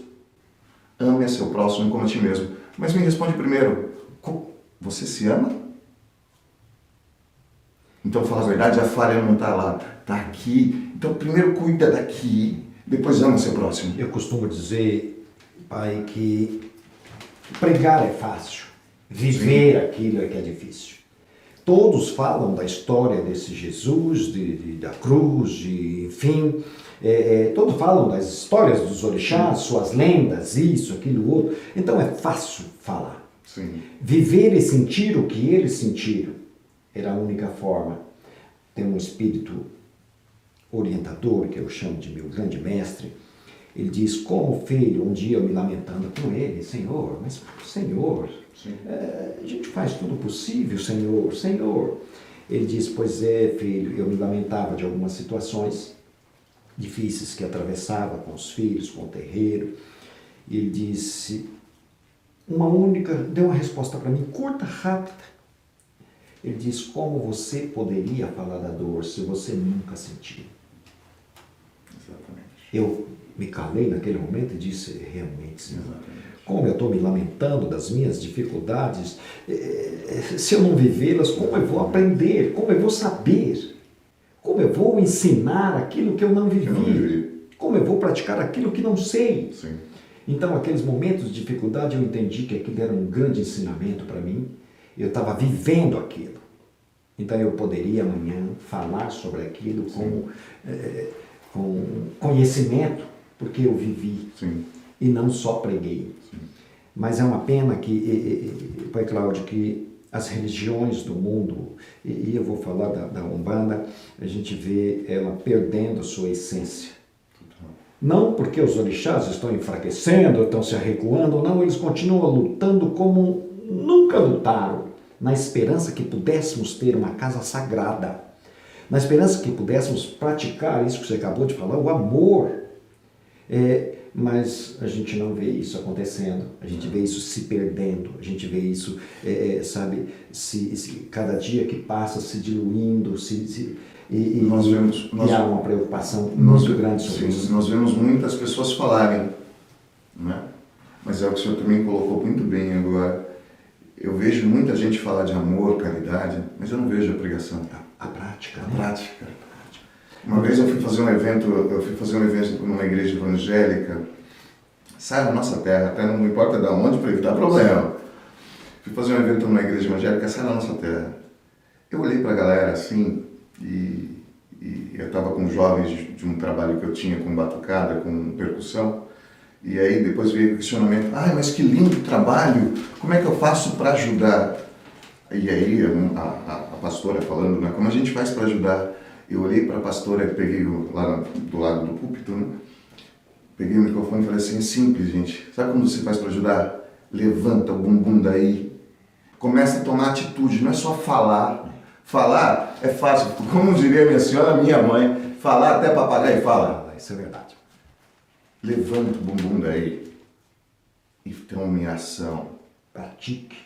ame a seu próximo como a ti mesmo. Mas me responde primeiro, você se ama? Então, fala a verdade, a falha não está lá, está aqui. Então, primeiro cuida daqui, depois ama seu próximo. Eu costumo dizer, pai, que pregar é fácil, viver aquilo é que é difícil. Todos falam da história desse Jesus, da cruz, enfim. Todos falam das histórias dos orixás, suas lendas, isso, aquilo, outro. Então é fácil falar. Sim. Viver e sentir o que eles sentiram era a única forma. Tem um espírito orientador, que eu chamo de meu grande mestre. Ele diz, como filho, um dia eu me lamentando com ele, Senhor, mas Senhor, a gente faz tudo possível, Senhor, Senhor. Ele diz, pois é, filho, eu me lamentava de algumas situações difíceis que atravessava com os filhos, com o terreiro. E ele disse, deu uma resposta para mim, curta, rápida. Ele diz, como você poderia falar da dor se você nunca sentiu? Exatamente. Eu me calei naquele momento e disse, realmente, Senhor, Exatamente. como eu estou me lamentando das minhas dificuldades, se eu não vivê-las, como eu vou aprender, como eu vou saber, como eu vou ensinar aquilo que eu não vivi, como eu vou praticar aquilo que não sei. Sim. Então, aqueles momentos de dificuldade, eu entendi que aquilo era um grande ensinamento para mim, eu estava vivendo aquilo. Então, eu poderia amanhã falar sobre aquilo com conhecimento, porque eu vivi. Sim. E não só preguei. Sim. Mas é uma pena que, Pai Cláudio, que as religiões do mundo, e eu vou falar da Umbanda, a gente vê ela perdendo a sua essência. Não porque os orixás estão enfraquecendo, estão se recuando, não, eles continuam lutando como nunca lutaram, na esperança que pudéssemos ter uma casa sagrada, na esperança que pudéssemos praticar isso que você acabou de falar, o amor. Mas a gente não vê isso acontecendo, a gente vê isso se perdendo, a gente vê isso, cada dia que passa se diluindo, e há uma preocupação muito grande sobre isso. Nós vemos muitas pessoas falarem, né? Mas é o que o senhor também colocou muito bem agora. Eu vejo muita gente falar de amor, caridade, mas eu não vejo a pregação. A prática, A né? prática. Uma vez eu fui fazer um evento numa igreja evangélica, sai da nossa terra, até não importa de onde, para evitar problema. Fui fazer um evento numa igreja evangélica, sai da nossa terra. Eu olhei para a galera assim, e eu estava com jovens de um trabalho que eu tinha com batucada, com percussão, e aí depois veio o questionamento, mas que lindo trabalho, como é que eu faço para ajudar? E aí a pastora falando, né, como a gente faz para ajudar? Eu olhei para a pastora e peguei lá do lado do púlpito, né? Peguei o microfone e falei assim, é simples, gente. Sabe como você faz para ajudar? Levanta o bumbum daí. Começa a tomar atitude, não é só falar. Falar é fácil. Como diria minha senhora, minha mãe, falar até papagaio fala. Isso é verdade. Levanta o bumbum daí e tome ação. Pratique.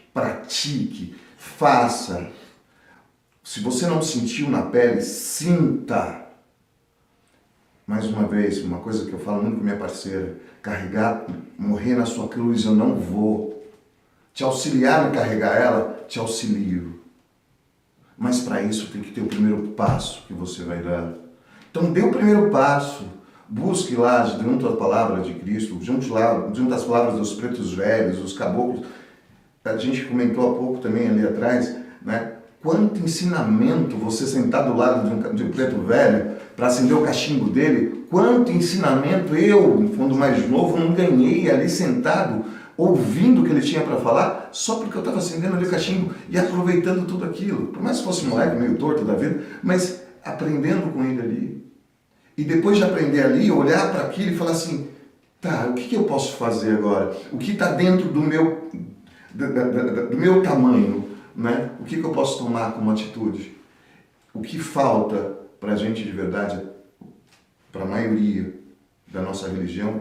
Faça. Se você não sentiu na pele, sinta. Mais uma vez, uma coisa que eu falo muito com minha parceira, morrer na sua cruz, eu não vou. Te auxiliar a carregar ela, te auxilio. Mas para isso tem que ter o primeiro passo que você vai dar. Então dê o primeiro passo. Busque lá, junto à palavra de Cristo, junto às palavras dos pretos velhos, dos caboclos. a gente comentou há pouco também ali atrás, né? Quanto ensinamento você sentar do lado de um preto velho para acender o cachimbo dele, quanto ensinamento eu, no fundo mais novo, não ganhei ali sentado, ouvindo o que ele tinha para falar, só porque eu estava acendendo ali o cachimbo e aproveitando tudo aquilo. Por mais que fosse um moleque meio torto da vida, mas aprendendo com ele ali. E depois de aprender ali, olhar para aquilo e falar assim, tá, o que eu posso fazer agora? O que está dentro do meu tamanho? Né? O que eu posso tomar como atitude? O que falta para a gente de verdade, para a maioria da nossa religião,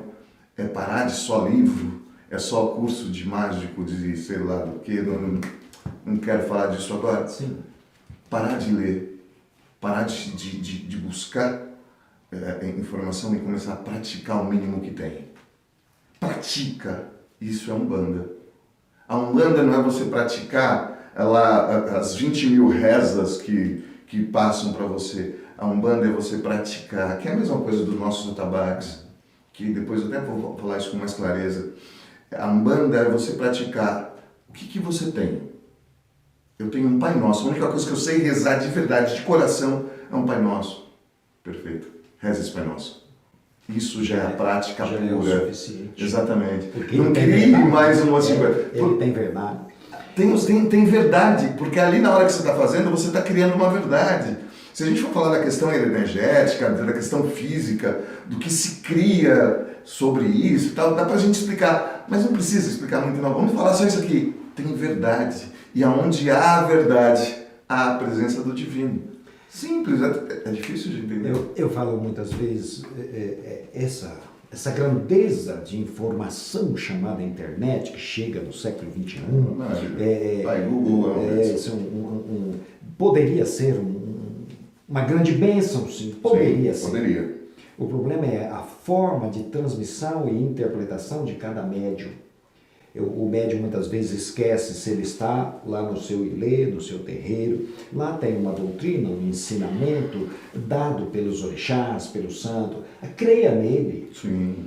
é parar de só livro, é só curso de mágico, de sei lá do que, não quero falar disso agora. Sim. Parar de ler, parar de buscar informação e começar a praticar o mínimo que tem. Pratica, isso é Umbanda. A Umbanda não é você praticar as 20 mil rezas que passam para você. A Umbanda é você praticar, que é a mesma coisa dos nossos atabaques, que depois eu até vou falar isso com mais clareza. A Umbanda é você praticar o que você tem. Eu tenho um Pai Nosso, a única coisa que eu sei rezar de verdade, de coração, é um Pai Nosso. Perfeito. Reza esse Pai Nosso. Isso já é a prática já pura. É o suficiente. Exatamente. Porque não crie mais um monte de coisa. Ele tem verdade. Tem verdade, porque ali na hora que você está fazendo, você está criando uma verdade. Se a gente for falar da questão energética, da questão física, do que se cria sobre isso e tal, dá pra gente explicar, mas não precisa explicar muito não. Vamos falar só isso aqui. Tem verdade. E aonde há verdade, há a presença do divino. Simples, é difícil de entender. Eu falo muitas vezes, essa grandeza de informação chamada internet, que chega no século XXI, Google poderia ser uma grande bênção, sim, poderia ser. Poderia. O problema é a forma de transmissão e interpretação de cada médium. O médium muitas vezes esquece se ele está lá no seu ilê, no seu terreiro. Lá tem uma doutrina, um ensinamento dado pelos orixás, pelo santo. Creia nele,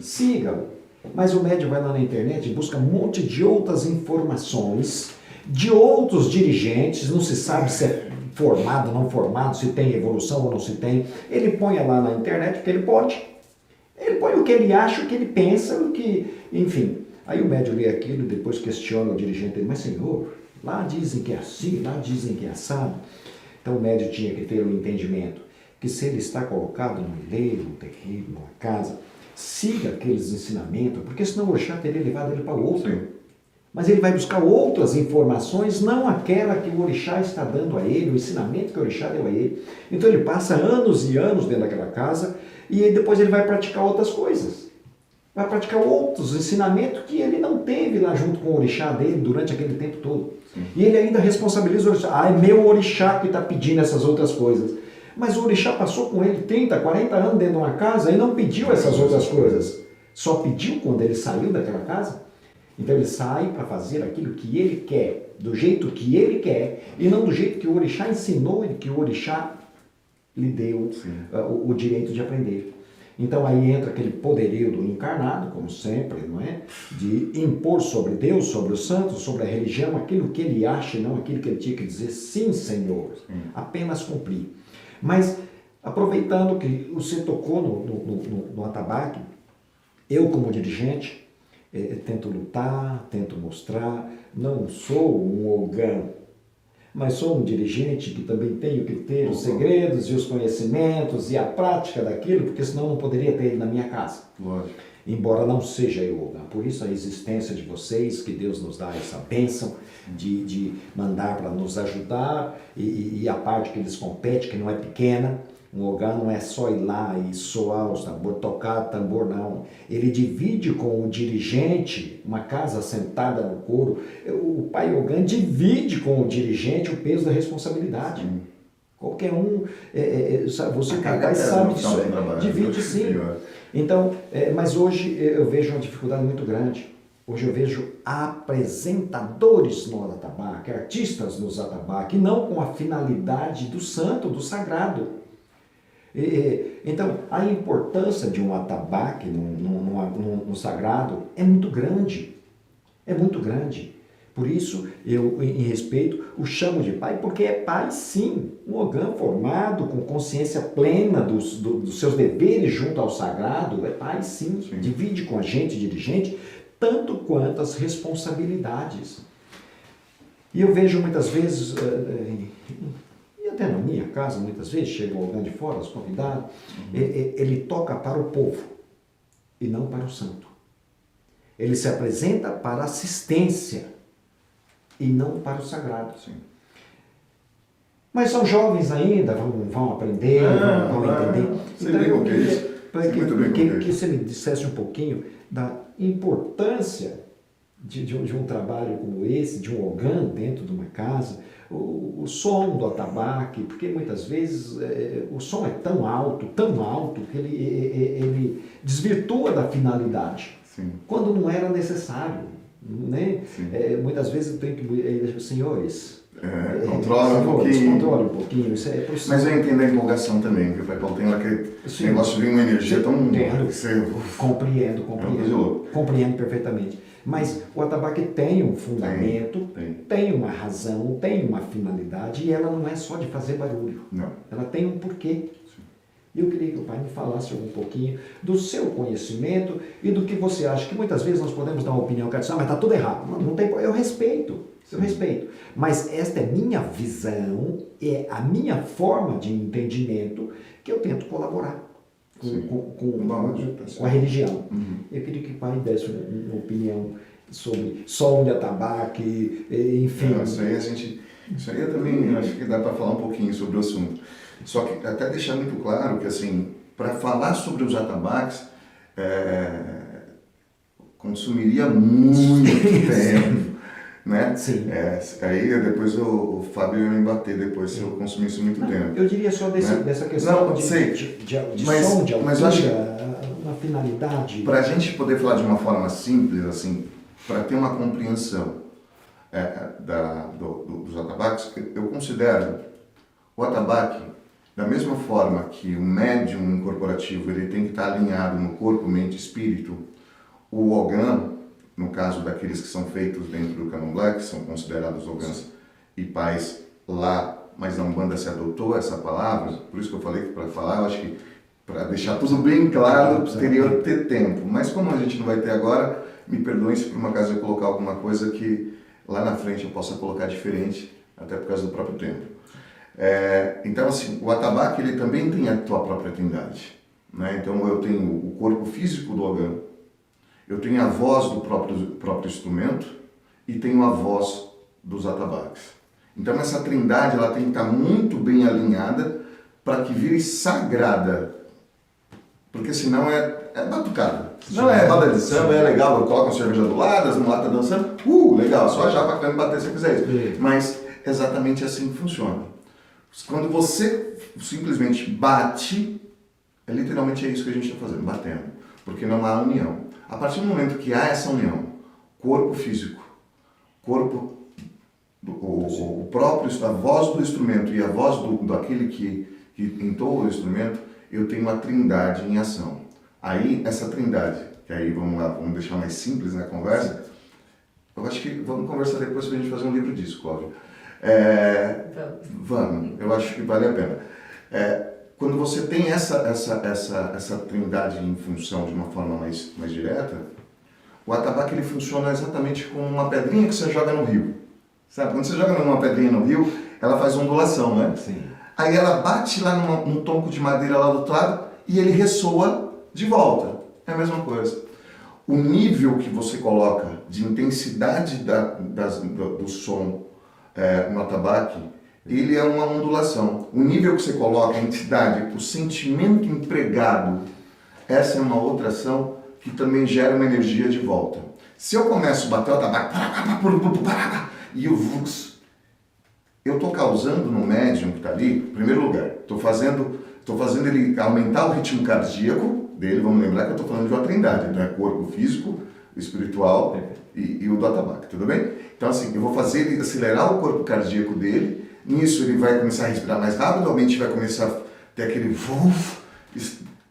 siga-o. Mas o médium vai lá na internet e busca um monte de outras informações, de outros dirigentes, não se sabe se é formado, não formado, se tem evolução ou não se tem. Ele põe lá na internet o que ele pode. Ele põe o que ele acha, o que ele pensa, o que... Enfim. Aí o médium lê aquilo e depois questiona o dirigente dele. Mas senhor, lá dizem que é assim, lá dizem que é assado. Então o médium tinha que ter o entendimento que se ele está colocado num ilê, num terreiro, numa casa, siga aqueles ensinamentos, porque senão o orixá teria levado ele para outro. Sim. Mas ele vai buscar outras informações, não aquela que o orixá está dando a ele, o ensinamento que o orixá deu a ele. Então ele passa anos e anos dentro daquela casa e depois ele vai praticar outras coisas. Vai praticar outros ensinamentos que ele não teve lá junto com o orixá dele durante aquele tempo todo. Sim. E ele ainda responsabiliza o orixá. Ah, é meu orixá que está pedindo essas outras coisas. Mas o orixá passou com ele 30, 40 anos dentro de uma casa e não pediu essas outras coisas. Só pediu quando ele saiu daquela casa. Então ele sai para fazer aquilo que ele quer, do jeito que ele quer, e não do jeito que o orixá ensinou e que o orixá lhe deu o direito de aprender. Então aí entra aquele poderio do encarnado, como sempre, não é? De impor sobre Deus, sobre os santos, sobre a religião, aquilo que ele acha e não aquilo que ele tinha que dizer, sim, Senhor, apenas cumprir. Mas, aproveitando que você tocou no atabaque, eu como dirigente, tento lutar, tento mostrar, não sou um ogã, mas sou um dirigente que também tenho que ter os segredos e os conhecimentos e a prática daquilo, porque senão não poderia ter ele na minha casa. Lógico. Embora não seja yoga. Por isso a existência de vocês, que Deus nos dá essa bênção de mandar para nos ajudar e a parte que lhes compete, que não é pequena. Um yoga não é só ir lá e soar os tambor, tocar tambor, não. Ele divide com o dirigente, uma casa sentada no couro. O pai yoga divide com o dirigente o peso da responsabilidade. Sim. Qualquer um, você capaz sabe disso, divide sim. Então, mas hoje eu vejo uma dificuldade muito grande. Hoje eu vejo apresentadores no atabaque, artistas nos atabaque, não com a finalidade do santo, do sagrado. Então, a importância de um atabaque no sagrado é muito grande. É muito grande. Por isso, eu, em respeito, o chamo de pai, porque é pai, sim. Um Ogã formado, com consciência plena dos seus deveres junto ao sagrado, é pai, sim. Divide com a gente, dirigente, tanto quanto as responsabilidades. E eu vejo muitas vezes, e até na minha casa, muitas vezes, chega o Ogã de fora, os convidados, ele toca para o povo e não para o santo. Ele se apresenta para assistência e não para o sagrado. Sim. Mas são jovens ainda, vão aprender, vão entender. Então eu queria que você me dissesse um pouquinho da importância de um trabalho como esse, de um Ogã dentro de uma casa, o som do atabaque, porque muitas vezes o som é tão alto, que ele desvirtua da finalidade, Sim. quando não era necessário. Né? Muitas vezes eu tenho que senhores, controla um pouquinho, isso é possível. Mas eu entendo a empolgação também, viu, Pai Paulo? Tem aquele negócio de uma energia tão... Compreendo perfeitamente. Mas o atabaque tem um fundamento, tem uma razão, tem uma finalidade, e ela não é só de fazer barulho. Não. Ela tem um porquê. E eu queria que o pai me falasse um pouquinho do seu conhecimento e do que você acha, que muitas vezes nós podemos dar uma opinião que mas está tudo errado. Não tem, eu respeito. Mas esta é minha visão, é a minha forma de entendimento que eu tento colaborar com a religião. Eu queria que o pai desse uma opinião sobre som de atabaque, enfim. Isso aí eu também acho que dá para falar um pouquinho sobre o assunto. Só que até deixar muito claro que, assim, para falar sobre os atabaques, consumiria muito tempo, né? Sim. Aí depois o Fábio ia me bater depois se eu consumisse muito tempo. Eu diria só dessa questão de som, de altura, uma finalidade. Para a gente poder falar de uma forma simples, assim, para ter uma compreensão dos atabaques, eu considero o atabaque da mesma forma que o médium incorporativo ele tem que estar alinhado no corpo, mente e espírito. O Ogã, no caso daqueles que são feitos dentro do Candomblé, que são considerados Ogãs e pais lá, mas a Umbanda se adotou essa palavra, por isso que eu falei que para falar, eu acho que para deixar tudo bem claro, teria que ter tempo. Mas como a gente não vai ter agora, me perdoem se por uma acaso eu colocar alguma coisa que lá na frente eu possa colocar diferente, até por causa do próprio tempo. Então, assim, o atabaque ele também tem a sua própria trindade, né? Então, eu tenho o corpo físico do Ogã, eu tenho a voz do próprio instrumento e tenho a voz dos atabaques. Então, essa trindade ela tem que estar muito bem alinhada para que vire sagrada, porque senão é batucada. Não é roda de samba, é legal, eu coloco uma cerveja do lado, as mulatas dançando, legal, só já para bater se quiser isso. Mas exatamente assim que funciona. Quando você simplesmente bate, literalmente é isso que a gente está fazendo, batendo, porque não há união. A partir do momento que há essa união, corpo físico, o próprio, a voz do instrumento e a voz daquele que entoa o instrumento, eu tenho uma trindade em ação. Aí, essa trindade, que aí vamos lá, vamos deixar mais simples na conversa, eu acho que vamos conversar depois pra gente fazer um livro disso, Cláudio. Vamos, eu acho que vale a pena. Quando você tem essa trindade em função de uma forma mais direta, o atabaque ele funciona exatamente como uma pedrinha que você joga no rio. Sabe? Quando você joga uma pedrinha no rio, ela faz ondulação, né? Sim. Aí ela bate lá num tronco de madeira lá do outro lado e ele ressoa de volta. É a mesma coisa. O nível que você coloca de intensidade do som no atabaque, ele é uma ondulação. O nível que você coloca, a entidade, o sentimento empregado, essa é uma outra ação que também gera uma energia de volta. Se eu começo a bater o atabaque, e o vux, eu estou causando no médium que está ali, em primeiro lugar, estou fazendo ele aumentar o ritmo cardíaco dele, vamos lembrar que eu estou falando de uma trindade, então é corpo físico, espiritual e o do atabaque, tudo bem? Então assim, eu vou fazer ele acelerar o corpo cardíaco dele, nisso ele vai começar a respirar mais rápido, a mente vai começar a ter aquele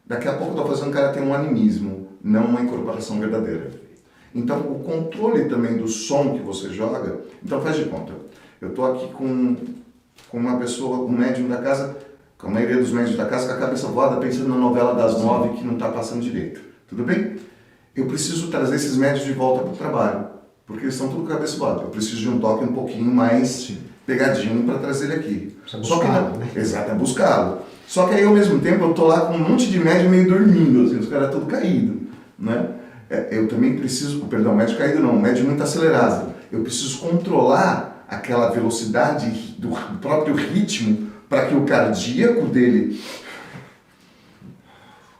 daqui a pouco eu estou fazendo o cara ter um animismo, não uma incorporação verdadeira. Então, o controle também do som que você joga... Então, faz de conta. Eu estou aqui com uma pessoa, um médium da casa, com a maioria dos médiums da casa, com a cabeça voada, pensando na novela das 9 que não está passando direito. Tudo bem? Eu preciso trazer esses médiums de volta para o trabalho, porque eles estão tudo cabeça voada. Eu preciso de um toque um pouquinho mais pegadinho para trazer ele aqui. Só que não, né? Exato, é buscá-lo. Só que aí, ao mesmo tempo, eu estou lá com um monte de médium meio dormindo, assim, os caras tudo caído, né? Eu também preciso, perdão, médium caído não, médium muito acelerado. Eu preciso controlar aquela velocidade do próprio ritmo para que o cardíaco dele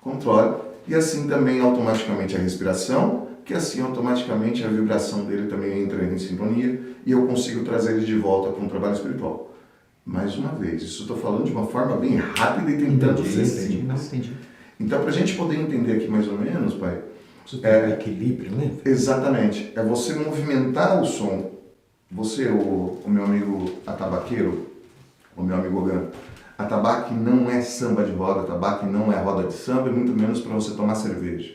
controle e assim também automaticamente a respiração, que assim automaticamente a vibração dele também entra em sintonia e eu consigo trazer ele de volta para um trabalho espiritual. Mais uma vez, isso eu estou falando de uma forma bem rápida e tentando ser simples. Entendi. Então, para a gente poder entender aqui mais ou menos, pai... Você tem um equilíbrio, né? Exatamente. É você movimentar o som. Você, o meu amigo atabaqueiro, o meu amigo Ogan, atabaque não é samba de roda, atabaque não é roda de samba, e muito menos para você tomar cerveja.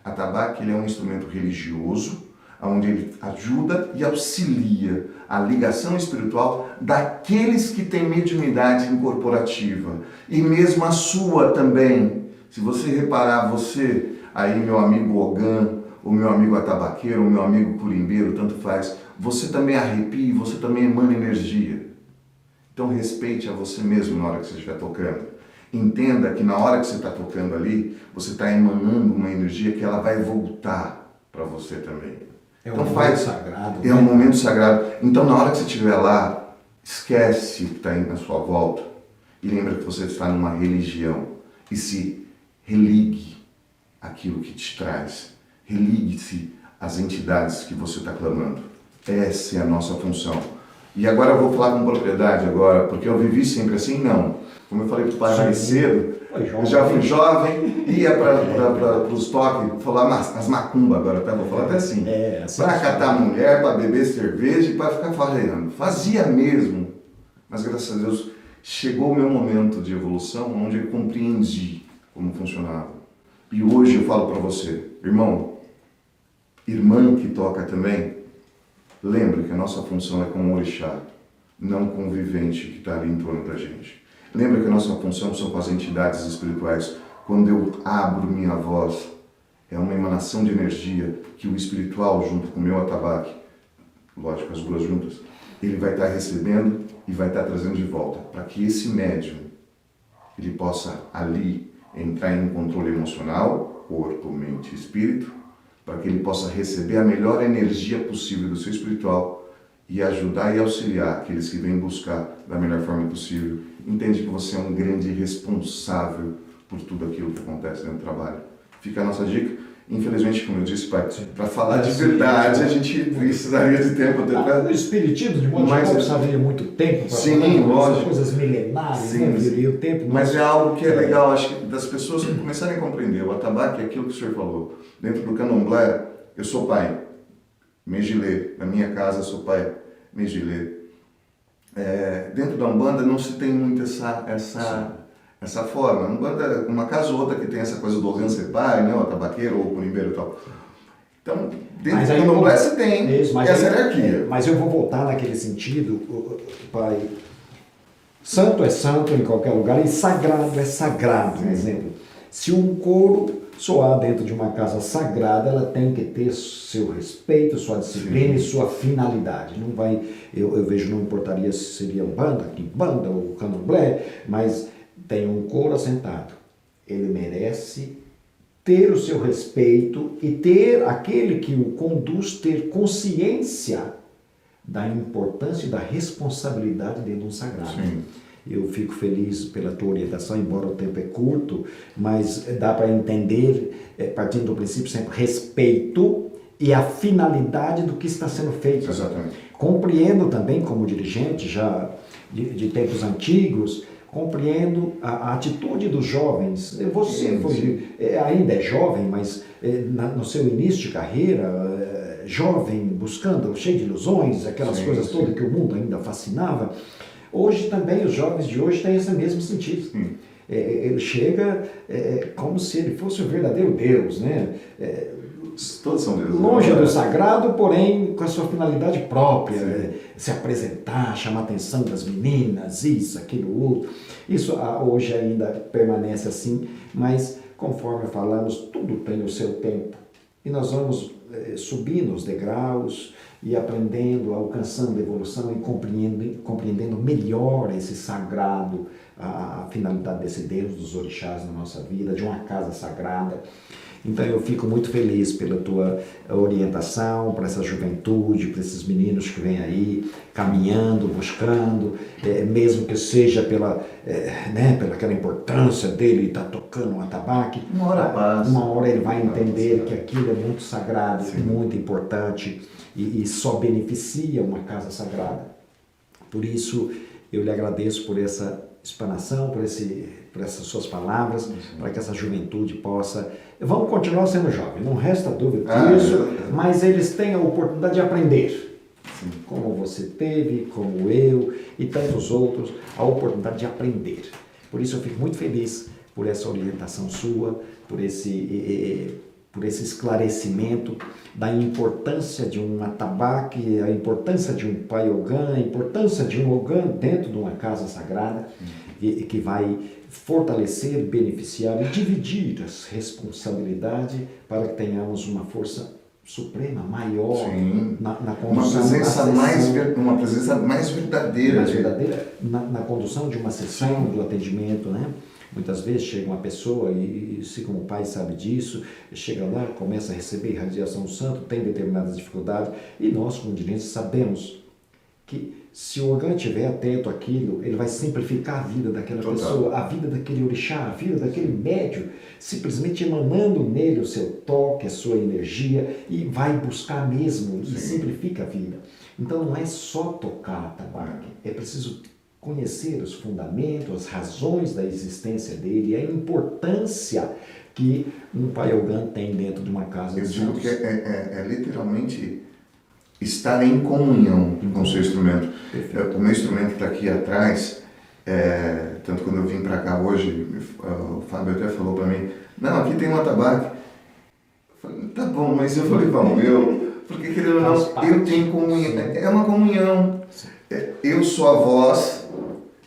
Atabaque ele é um instrumento religioso, onde ele ajuda e auxilia a ligação espiritual daqueles que têm mediunidade incorporativa. E mesmo a sua também. Se você reparar, você, aí meu amigo Ogan, o meu amigo atabaqueiro, o meu amigo curimbeiro, tanto faz, você também arrepia, você também emana energia. Então respeite a você mesmo na hora que você estiver tocando. Entenda que na hora que você está tocando ali, você está emanando uma energia que ela vai voltar para você também. É um momento sagrado. É um momento sagrado. Então na hora que você estiver lá, esquece o que está aí na sua volta e lembra que você está numa religião e se religue àquilo que te traz. Religue-se às entidades que você está clamando. Essa é a nossa função. E agora eu vou falar com propriedade agora, porque eu vivi sempre assim? Não. Como eu falei para o pai mais cedo, eu já fui jovem, ia para os toques, falar as macumbas agora, tá? Vou falar até assim. Para catar mulher, para beber cerveja e para ficar farreando. Fazia mesmo. Mas graças a Deus chegou o meu momento de evolução, onde eu compreendi como funcionava. E hoje eu falo para você, irmão, irmã que toca também, lembre que a nossa função é com o orixá, não com o vivente que está ali em torno da gente. Lembra que a nossa função são com as entidades espirituais. Quando eu abro minha voz, é uma emanação de energia que o espiritual, junto com o meu atabaque, lógico, as duas juntas, ele vai estar recebendo e vai estar trazendo de volta, para que esse médium, ele possa ali entrar em controle emocional, corpo, mente e espírito, para que ele possa receber a melhor energia possível do seu espiritual e ajudar e auxiliar aqueles que vêm buscar da melhor forma possível. Entende que você é um grande responsável por tudo aquilo que acontece dentro do trabalho. Fica a nossa dica. Infelizmente, como eu disse, pai, para falar de verdade, a gente precisaria de tempo até para... O espiritismo, de modo geral, precisaria muito tempo para falar coisas milenares, né? E o tempo... Mas é algo que é legal, acho que das pessoas começarem a compreender. O atabaque é aquilo que o senhor falou. Dentro do candomblé, eu sou pai, Megilê. Na minha casa, eu sou pai, Megilê. Dentro da Umbanda não se tem muito essa forma. Umbanda, uma casa ou outra que tem essa coisa do Ogan ser pai, né? O atabaqueiro ou o curimbeiro e tal. Então, dentro do candomblé você tem essa hierarquia. Mas eu vou voltar naquele sentido, pai. Santo é santo em qualquer lugar e sagrado é sagrado. Por exemplo, se um coro soar dentro de uma casa sagrada, ela tem que ter seu respeito, sua disciplina e sua finalidade. Não vai, eu vejo, não importaria se seria banda ou candomblé, mas tem um coro assentado. Ele merece ter o seu respeito e ter aquele que o conduz, ter consciência da importância e da responsabilidade dentro de um sagrado. Sim. Eu fico feliz pela tua orientação, embora o tempo é curto, mas dá para entender, partindo do princípio sempre, respeito e a finalidade do que está sendo feito. Exatamente. Compreendo também, como dirigente já de tempos antigos, compreendo a atitude dos jovens. Você ainda é jovem, mas no seu início de carreira, jovem, buscando, cheio de ilusões, aquelas coisas todas que o mundo ainda fascinava. Hoje também, os jovens de hoje têm esse mesmo sentido. Ele chega como se ele fosse o verdadeiro Deus, né? Todos são deuses. Longe do sagrado, porém com a sua finalidade própria, se apresentar, chamar a atenção das meninas, isso, aquilo, outro. Isso hoje ainda permanece assim, mas conforme falamos, tudo tem o seu tempo. E nós vamos subindo os degraus e aprendendo, alcançando a evolução e compreendendo melhor esse sagrado, a finalidade desse Deus, dos orixás na nossa vida, de uma casa sagrada. Então eu fico muito feliz pela tua orientação, para essa juventude, para esses meninos que vêm aí caminhando, buscando, mesmo que seja pela aquela importância dele estar tocando um atabaque. Uma hora ele vai entender que aquilo é muito sagrado, muito importante e só beneficia uma casa sagrada. Por isso eu lhe agradeço por essa explanação, por essas suas palavras, para que essa juventude possa... Vamos continuar sendo jovens, não resta dúvida disso, mas eles têm a oportunidade de aprender. Sim. Como você teve, como eu e tantos outros, a oportunidade de aprender. Por isso eu fico muito feliz por essa orientação sua, por esse esclarecimento da importância de um atabaque, a importância de um pai Ogã, a importância de um Ogã dentro de uma casa sagrada, que vai fortalecer, beneficiar e dividir as responsabilidades para que tenhamos uma força suprema, maior, na condução uma presença mais verdadeira. Na condução de uma sessão, do atendimento, né? Muitas vezes chega uma pessoa, e se como pai sabe disso, chega lá, começa a receber irradiação do santo, tem determinadas dificuldades, e nós, como dirigentes, sabemos que se o Ogã estiver atento àquilo, ele vai simplificar a vida daquela pessoa, a vida daquele orixá, a vida daquele médium, simplesmente emanando nele o seu toque, a sua energia, e vai buscar mesmo, e simplifica a vida. Então não é só tocar atabaque, é preciso conhecer os fundamentos, as razões da existência dele, a importância que um pai Ogã tem dentro de uma casa. Eu digo que é literalmente estar em comunhão com o seu instrumento. O meu instrumento está aqui atrás, tanto quando eu vim para cá hoje, o Fábio até falou para mim, não, aqui tem um atabaque. Eu falei, tá bom, mas eu falei, porque querendo ou não, eu tenho comunhão, é uma comunhão. Eu sou a voz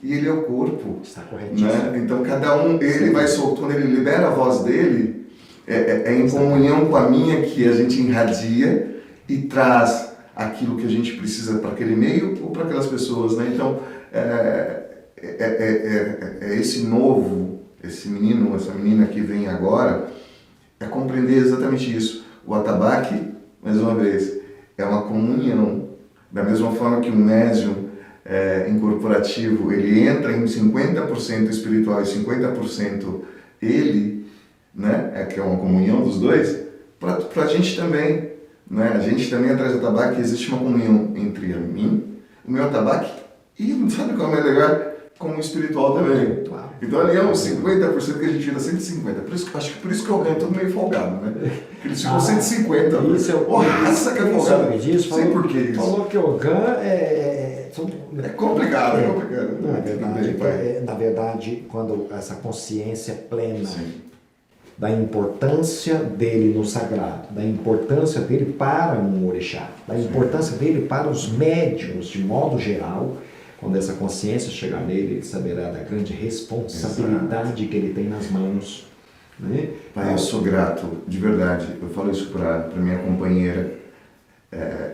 e ele é o corpo. Está corretíssimo. Né? Então cada um, ele vai soltar, quando ele libera a voz dele, é em comunhão com a minha que a gente irradia e traz aquilo que a gente precisa para aquele meio ou para aquelas pessoas, né? Então, esse novo, esse menino, essa menina que vem agora, é compreender exatamente isso. O atabaque, mais uma vez, é uma comunhão. Da mesma forma que um médium incorporativo, ele entra em 50% espiritual e 50% ele, né? Que é uma comunhão dos dois, para a gente também. Né? A gente também, atrás do atabaque, existe uma comunhão entre mim, o meu atabaque, e sabe qual é o mais legal? Com o espiritual também. Então ali é uns 50% que a gente tira 150%. Acho que por isso que eu ganho todo meio folgado, né? Eles ficam 150%. Isso é o raça que é folgado. Não sei por que isso. Falou que o Ogã é complicado, é complicado. Na verdade, quando essa consciência plena da importância dele no sagrado, da importância dele para um orixá, da importância dele para os médiuns de modo geral, quando essa consciência chegar nele, ele saberá da grande responsabilidade que ele tem nas mãos. Né? Pai, eu sou grato, de verdade, eu falo isso para minha companheira,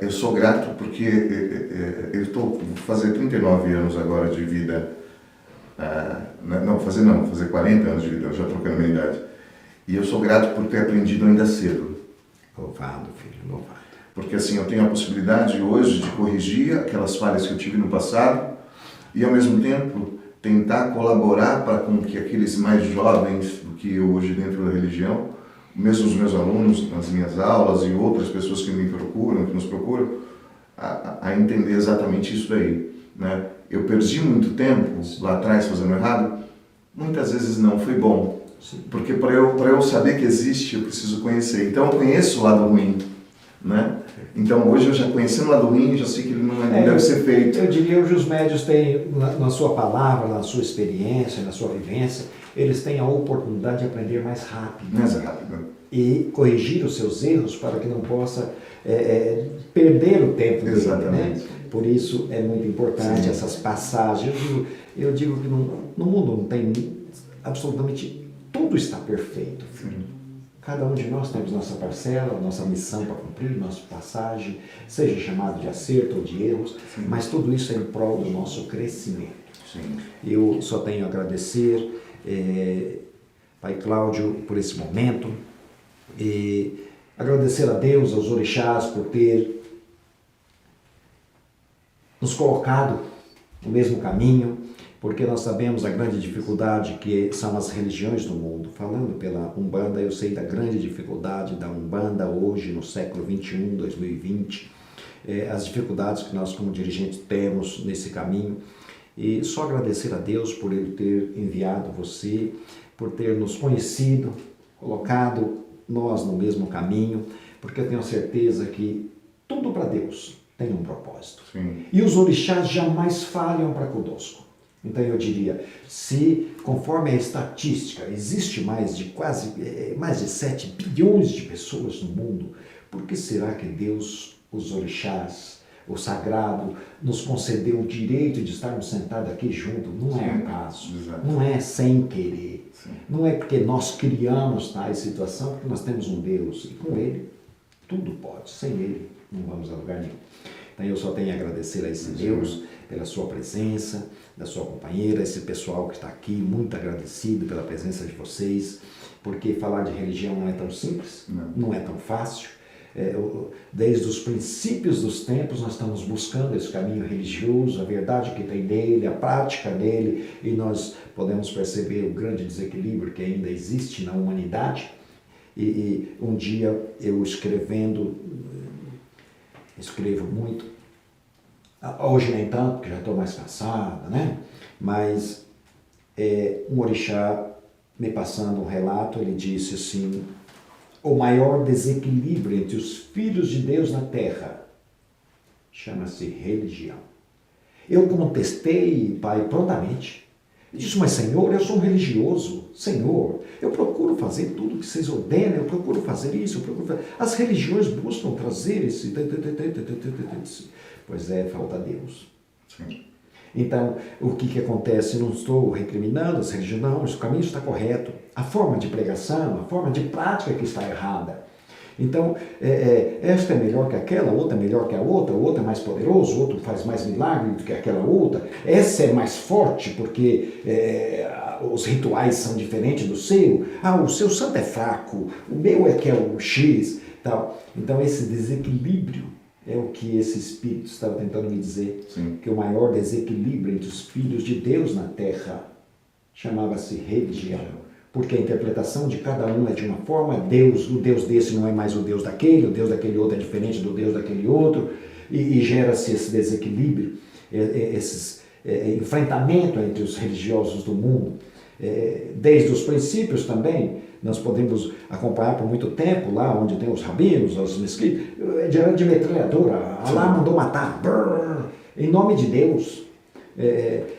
eu sou grato porque eu estou fazer 39 anos agora de vida, fazer 40 anos de vida, eu já trocando a minha idade. E eu sou grato por ter aprendido ainda cedo. Louvado, filho, louvado. Porque assim, eu tenho a possibilidade hoje de corrigir aquelas falhas que eu tive no passado e ao mesmo tempo tentar colaborar para com que aqueles mais jovens do que eu hoje dentro da religião, mesmo os meus alunos nas minhas aulas e outras pessoas que me procuram, que nos procuram, a entender exatamente isso daí. Né? Eu perdi muito tempo lá atrás fazendo errado, muitas vezes não foi bom. Porque para eu saber que existe, eu preciso conhecer. Então eu conheço o lado ruim, né? Então hoje eu já conhecendo lá do rim, já sei que ele não deve ser feito. Eu diria que os médios têm, na sua palavra, na sua experiência, na sua vivência, eles têm a oportunidade de aprender mais rápido. Mais rápido. E corrigir os seus erros para que não possa perder o tempo dele, Exatamente. né? Por isso é muito importante Sim. essas passagens. Eu digo que no mundo não tem absolutamente tudo está perfeito. Sim. Cada um de nós temos nossa parcela, nossa missão para cumprir, nossa passagem, seja chamado de acerto ou de erros, Sim. mas tudo isso é em prol do nosso crescimento. Sim. Eu só tenho a agradecer, Pai Cláudio, por esse momento, e agradecer a Deus, aos orixás, por ter nos colocado no mesmo caminho, porque nós sabemos a grande dificuldade que são as religiões do mundo. Falando pela Umbanda, eu sei da grande dificuldade da Umbanda hoje, no século XXI, 2020, as dificuldades que nós como dirigentes temos nesse caminho. E só agradecer a Deus por Ele ter enviado você, por ter nos conhecido, colocado nós no mesmo caminho, porque eu tenho certeza que tudo para Deus tem um propósito. Sim. E os orixás jamais falham para conosco. Então eu diria, se conforme a estatística existe mais de 7 bilhões de pessoas no mundo, por que será que Deus, os orixás, o sagrado, nos concedeu o direito de estarmos sentados aqui juntos? Não é acaso, não é sem querer, não é porque nós criamos tais situação, porque nós temos um Deus e com Ele tudo pode, sem Ele não vamos a lugar nenhum. Então eu só tenho a agradecer a esse Deus pela sua presença, da sua companheira, esse pessoal que está aqui, muito agradecido pela presença de vocês, porque falar de religião não é tão simples, não é tão fácil. Desde os princípios dos tempos nós estamos buscando esse caminho religioso, a verdade que tem nele, a prática nele, e nós podemos perceber o grande desequilíbrio que ainda existe na humanidade. E um dia eu escrevo muito, hoje nem tanto, porque já estou mais cansado, né? Mas um orixá me passando um relato, ele disse assim: o maior desequilíbrio entre os filhos de Deus na terra chama-se religião. Eu contestei, pai, prontamente. Eu disse: mas Senhor, eu sou um religioso. Senhor, eu procuro fazer tudo que vocês ordenam, eu procuro fazer isso, eu procuro fazer... As religiões buscam trazer esse... Pois é, falta Deus. Sim. Então, o que acontece? Não estou recriminando as religiões, não, o caminho está correto. A forma de pregação, a forma de prática que está errada. Então, esta é melhor que aquela, outra é melhor que a outra, o outro é mais poderoso, o outro faz mais milagre do que aquela outra. Essa é mais forte porque os rituais são diferentes do seu. Ah, o seu santo é fraco, o meu é que é o X. Tal. Então, esse desequilíbrio é o que esse Espírito estava tentando me dizer. Sim. Que o maior desequilíbrio entre os filhos de Deus na terra chamava-se religião. Porque a interpretação de cada um é de uma forma, o Deus desse não é mais o Deus daquele outro é diferente do Deus daquele outro, e gera-se esse desequilíbrio, esse enfrentamento entre os religiosos do mundo. Desde os princípios também, nós podemos acompanhar por muito tempo lá onde tem os rabinos, os mesquitas, de metralhadora, Allah mandou matar, brrr, em nome de Deus.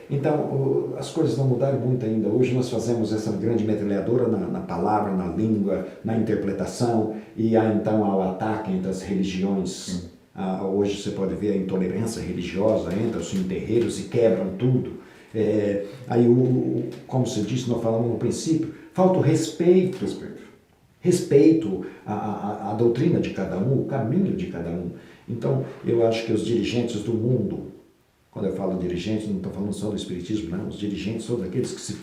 Então, as coisas não mudaram muito ainda. Hoje nós fazemos essa grande metralhadora na palavra, na língua, na interpretação, e há então o ataque entre as religiões. Hoje você pode ver a intolerância religiosa, entra-se em terreiros e quebram tudo. Aí, como você disse, nós falamos no princípio, falta o respeito. Respeito à doutrina de cada um, o caminho de cada um. Então, eu acho que os dirigentes do mundo, quando eu falo dirigentes, não estou falando só do espiritismo, não. Os dirigentes são daqueles que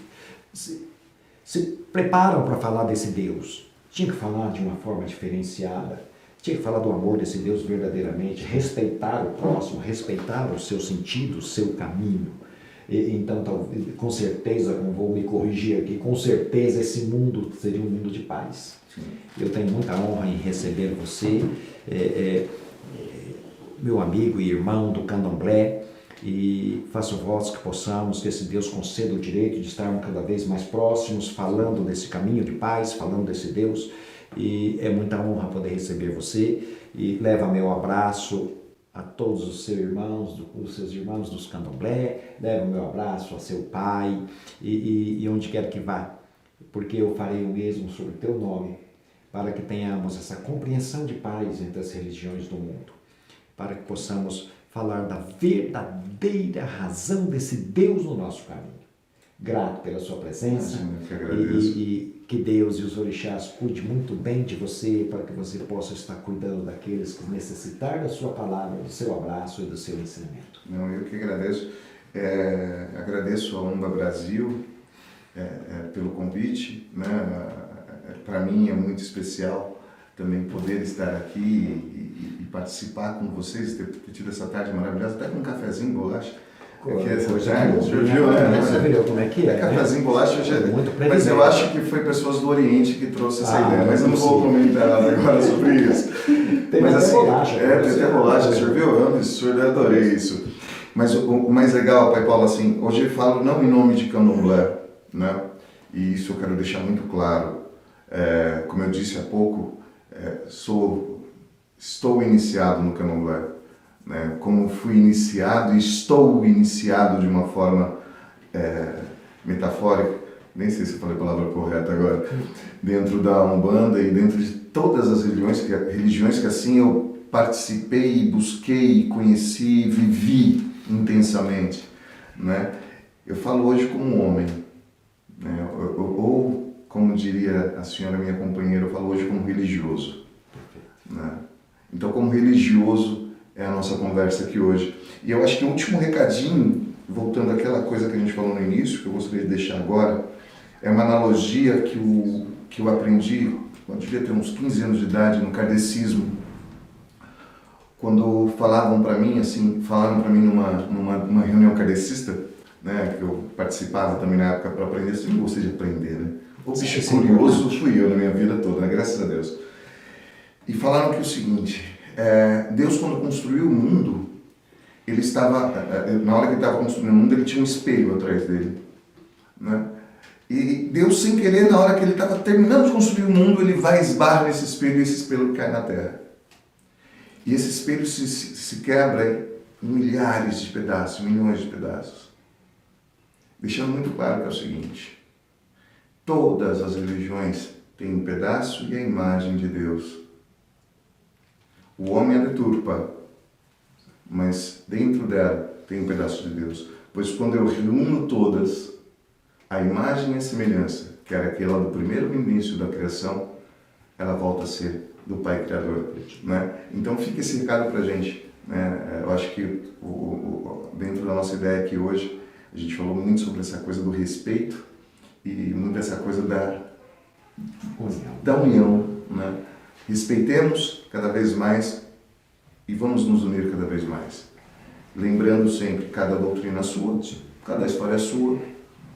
se preparam para falar desse Deus. Tinha que falar de uma forma diferenciada. Tinha que falar do amor desse Deus verdadeiramente. Respeitar o próximo, respeitar o seu sentido, o seu caminho. Então, com certeza, como vou me corrigir aqui, com certeza esse mundo seria um mundo de paz. Sim. Eu tenho muita honra em receber você, meu amigo e irmão do Candomblé, e faço votos que possamos, que esse Deus conceda o direito de estarmos cada vez mais próximos, falando desse caminho de paz, falando desse Deus, e é muita honra poder receber você, e leva meu abraço a todos os seus irmãos dos candomblé, leva meu abraço a seu pai, e onde quer que vá, porque eu farei o mesmo sobre o teu nome, para que tenhamos essa compreensão de paz entre as religiões do mundo, para que possamos falar da verdadeira razão desse Deus no nosso caminho. Grato pela sua presença, e que Deus e os orixás cuidem muito bem de você, para que você possa estar cuidando daqueles que necessitar da sua palavra, do seu abraço e do seu ensinamento. Não, eu que agradeço. Agradeço a Umbanda Brasil pelo convite, né? Para mim é muito especial também poder estar aqui e participar com vocês, ter tido essa tarde maravilhosa, até com um cafezinho, bolacha. Aqui essa tarde, você viu, né? Você viu como é que é? Cafezinho, bolacha, mas eu acho que foi pessoas do Oriente que trouxe essa ideia, mas eu não vou comentar agora sobre isso. Mas assim, tem até bolacha, o senhor viu? É um absurdo, eu adorei isso. Mas o mais legal, Pai Paulo, assim, hoje eu falo não em nome de candomblé, né? E isso eu quero deixar muito claro. Como eu disse há pouco, estou iniciado no candomblé, né? Como fui iniciado e estou iniciado de uma forma metafórica, nem sei se eu falei a palavra correta agora, dentro da Umbanda e dentro de todas as religiões que assim eu participei, busquei, conheci, vivi intensamente, né? Eu falo hoje como um homem, né? Ou como diria a senhora, minha companheira, eu falo hoje como religioso, né? Então, como religioso é a nossa conversa aqui hoje. E eu acho que o último recadinho, voltando àquela coisa que a gente falou no início, que eu gostaria de deixar agora, é uma analogia que eu aprendi, eu devia ter uns 15 anos de idade, no kardecismo, quando falaram para mim numa reunião kardecista, né, que eu participava também na época para aprender, assim, eu gostei de aprender, né? O bicho curioso fui eu na minha vida toda, né? Graças a Deus. E falaram que o seguinte, Deus quando construiu o mundo, ele estava, na hora que ele estava construindo o mundo, ele tinha um espelho atrás dele, né? E Deus, sem querer, na hora que ele estava terminando de construir o mundo, ele vai esbarrar nesse espelho e esse espelho cai na terra. E esse espelho se quebra em milhares de pedaços, milhões de pedaços. Deixando muito claro que é o seguinte, todas as religiões têm um pedaço e a imagem de Deus. O homem a deturpa, mas dentro dela tem um pedaço de Deus. Pois quando eu reúno todas, a imagem e a semelhança, que era aquela do primeiro início da criação, ela volta a ser do Pai Criador, né? Então fica esse recado pra gente, né? Eu acho que dentro da nossa ideia aqui hoje, a gente falou muito sobre essa coisa do respeito e muito dessa coisa da união, né? Respeitemos cada vez mais e vamos nos unir cada vez mais. Lembrando sempre, cada doutrina é sua, cada história é sua,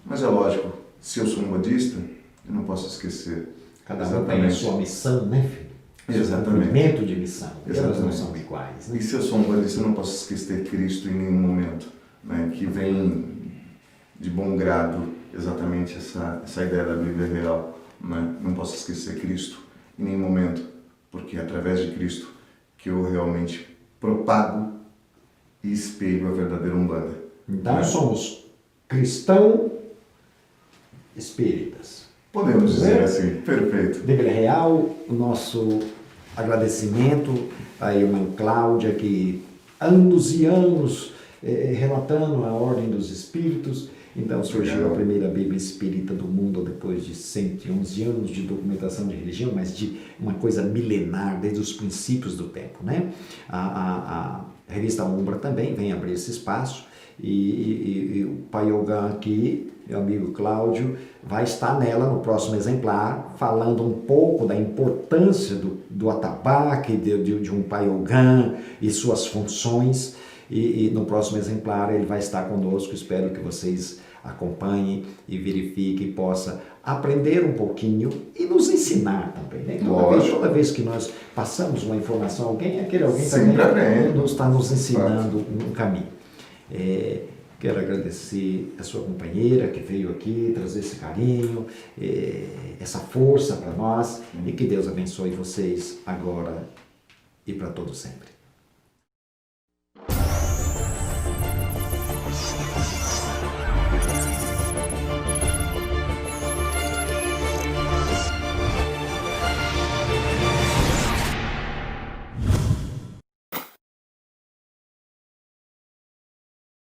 mas é lógico, se eu sou um budista, eu não posso esquecer. Cada um tem a sua missão, né, filho? Exatamente. Cumprimento de missão. Elas não são iguais, né? E se eu sou um budista, eu não posso esquecer Cristo em nenhum momento, né? Que vem de bom grado exatamente essa ideia da Bíblia real, né? Não posso esquecer Cristo em nenhum momento, porque é através de Cristo que eu realmente propago e espelho a verdadeira Umbanda. Então, né? Somos cristão espíritas. Podemos dizer assim, perfeito. Bíblia Real, o nosso agradecimento à irmã Cláudia, que anos e anos relatando a ordem dos espíritos. Então surgiu a primeira Bíblia espírita do mundo depois de 111 anos de documentação de religião, mas de uma coisa milenar, desde os princípios do tempo, né? A revista Umbra também vem abrir esse espaço e o Pai Ogã aqui, meu amigo Cláudio, vai estar nela no próximo exemplar, falando um pouco da importância do atabaque, de um Pai Ogã e suas funções. E no próximo exemplar ele vai estar conosco, espero que vocês acompanhem e verifiquem e possam aprender um pouquinho e nos ensinar também, né? Toda vez que nós passamos uma informação a alguém, aquele alguém também está nos ensinando um caminho. Quero agradecer a sua companheira que veio aqui trazer esse carinho, essa força para nós, e que Deus abençoe vocês agora e para todo sempre.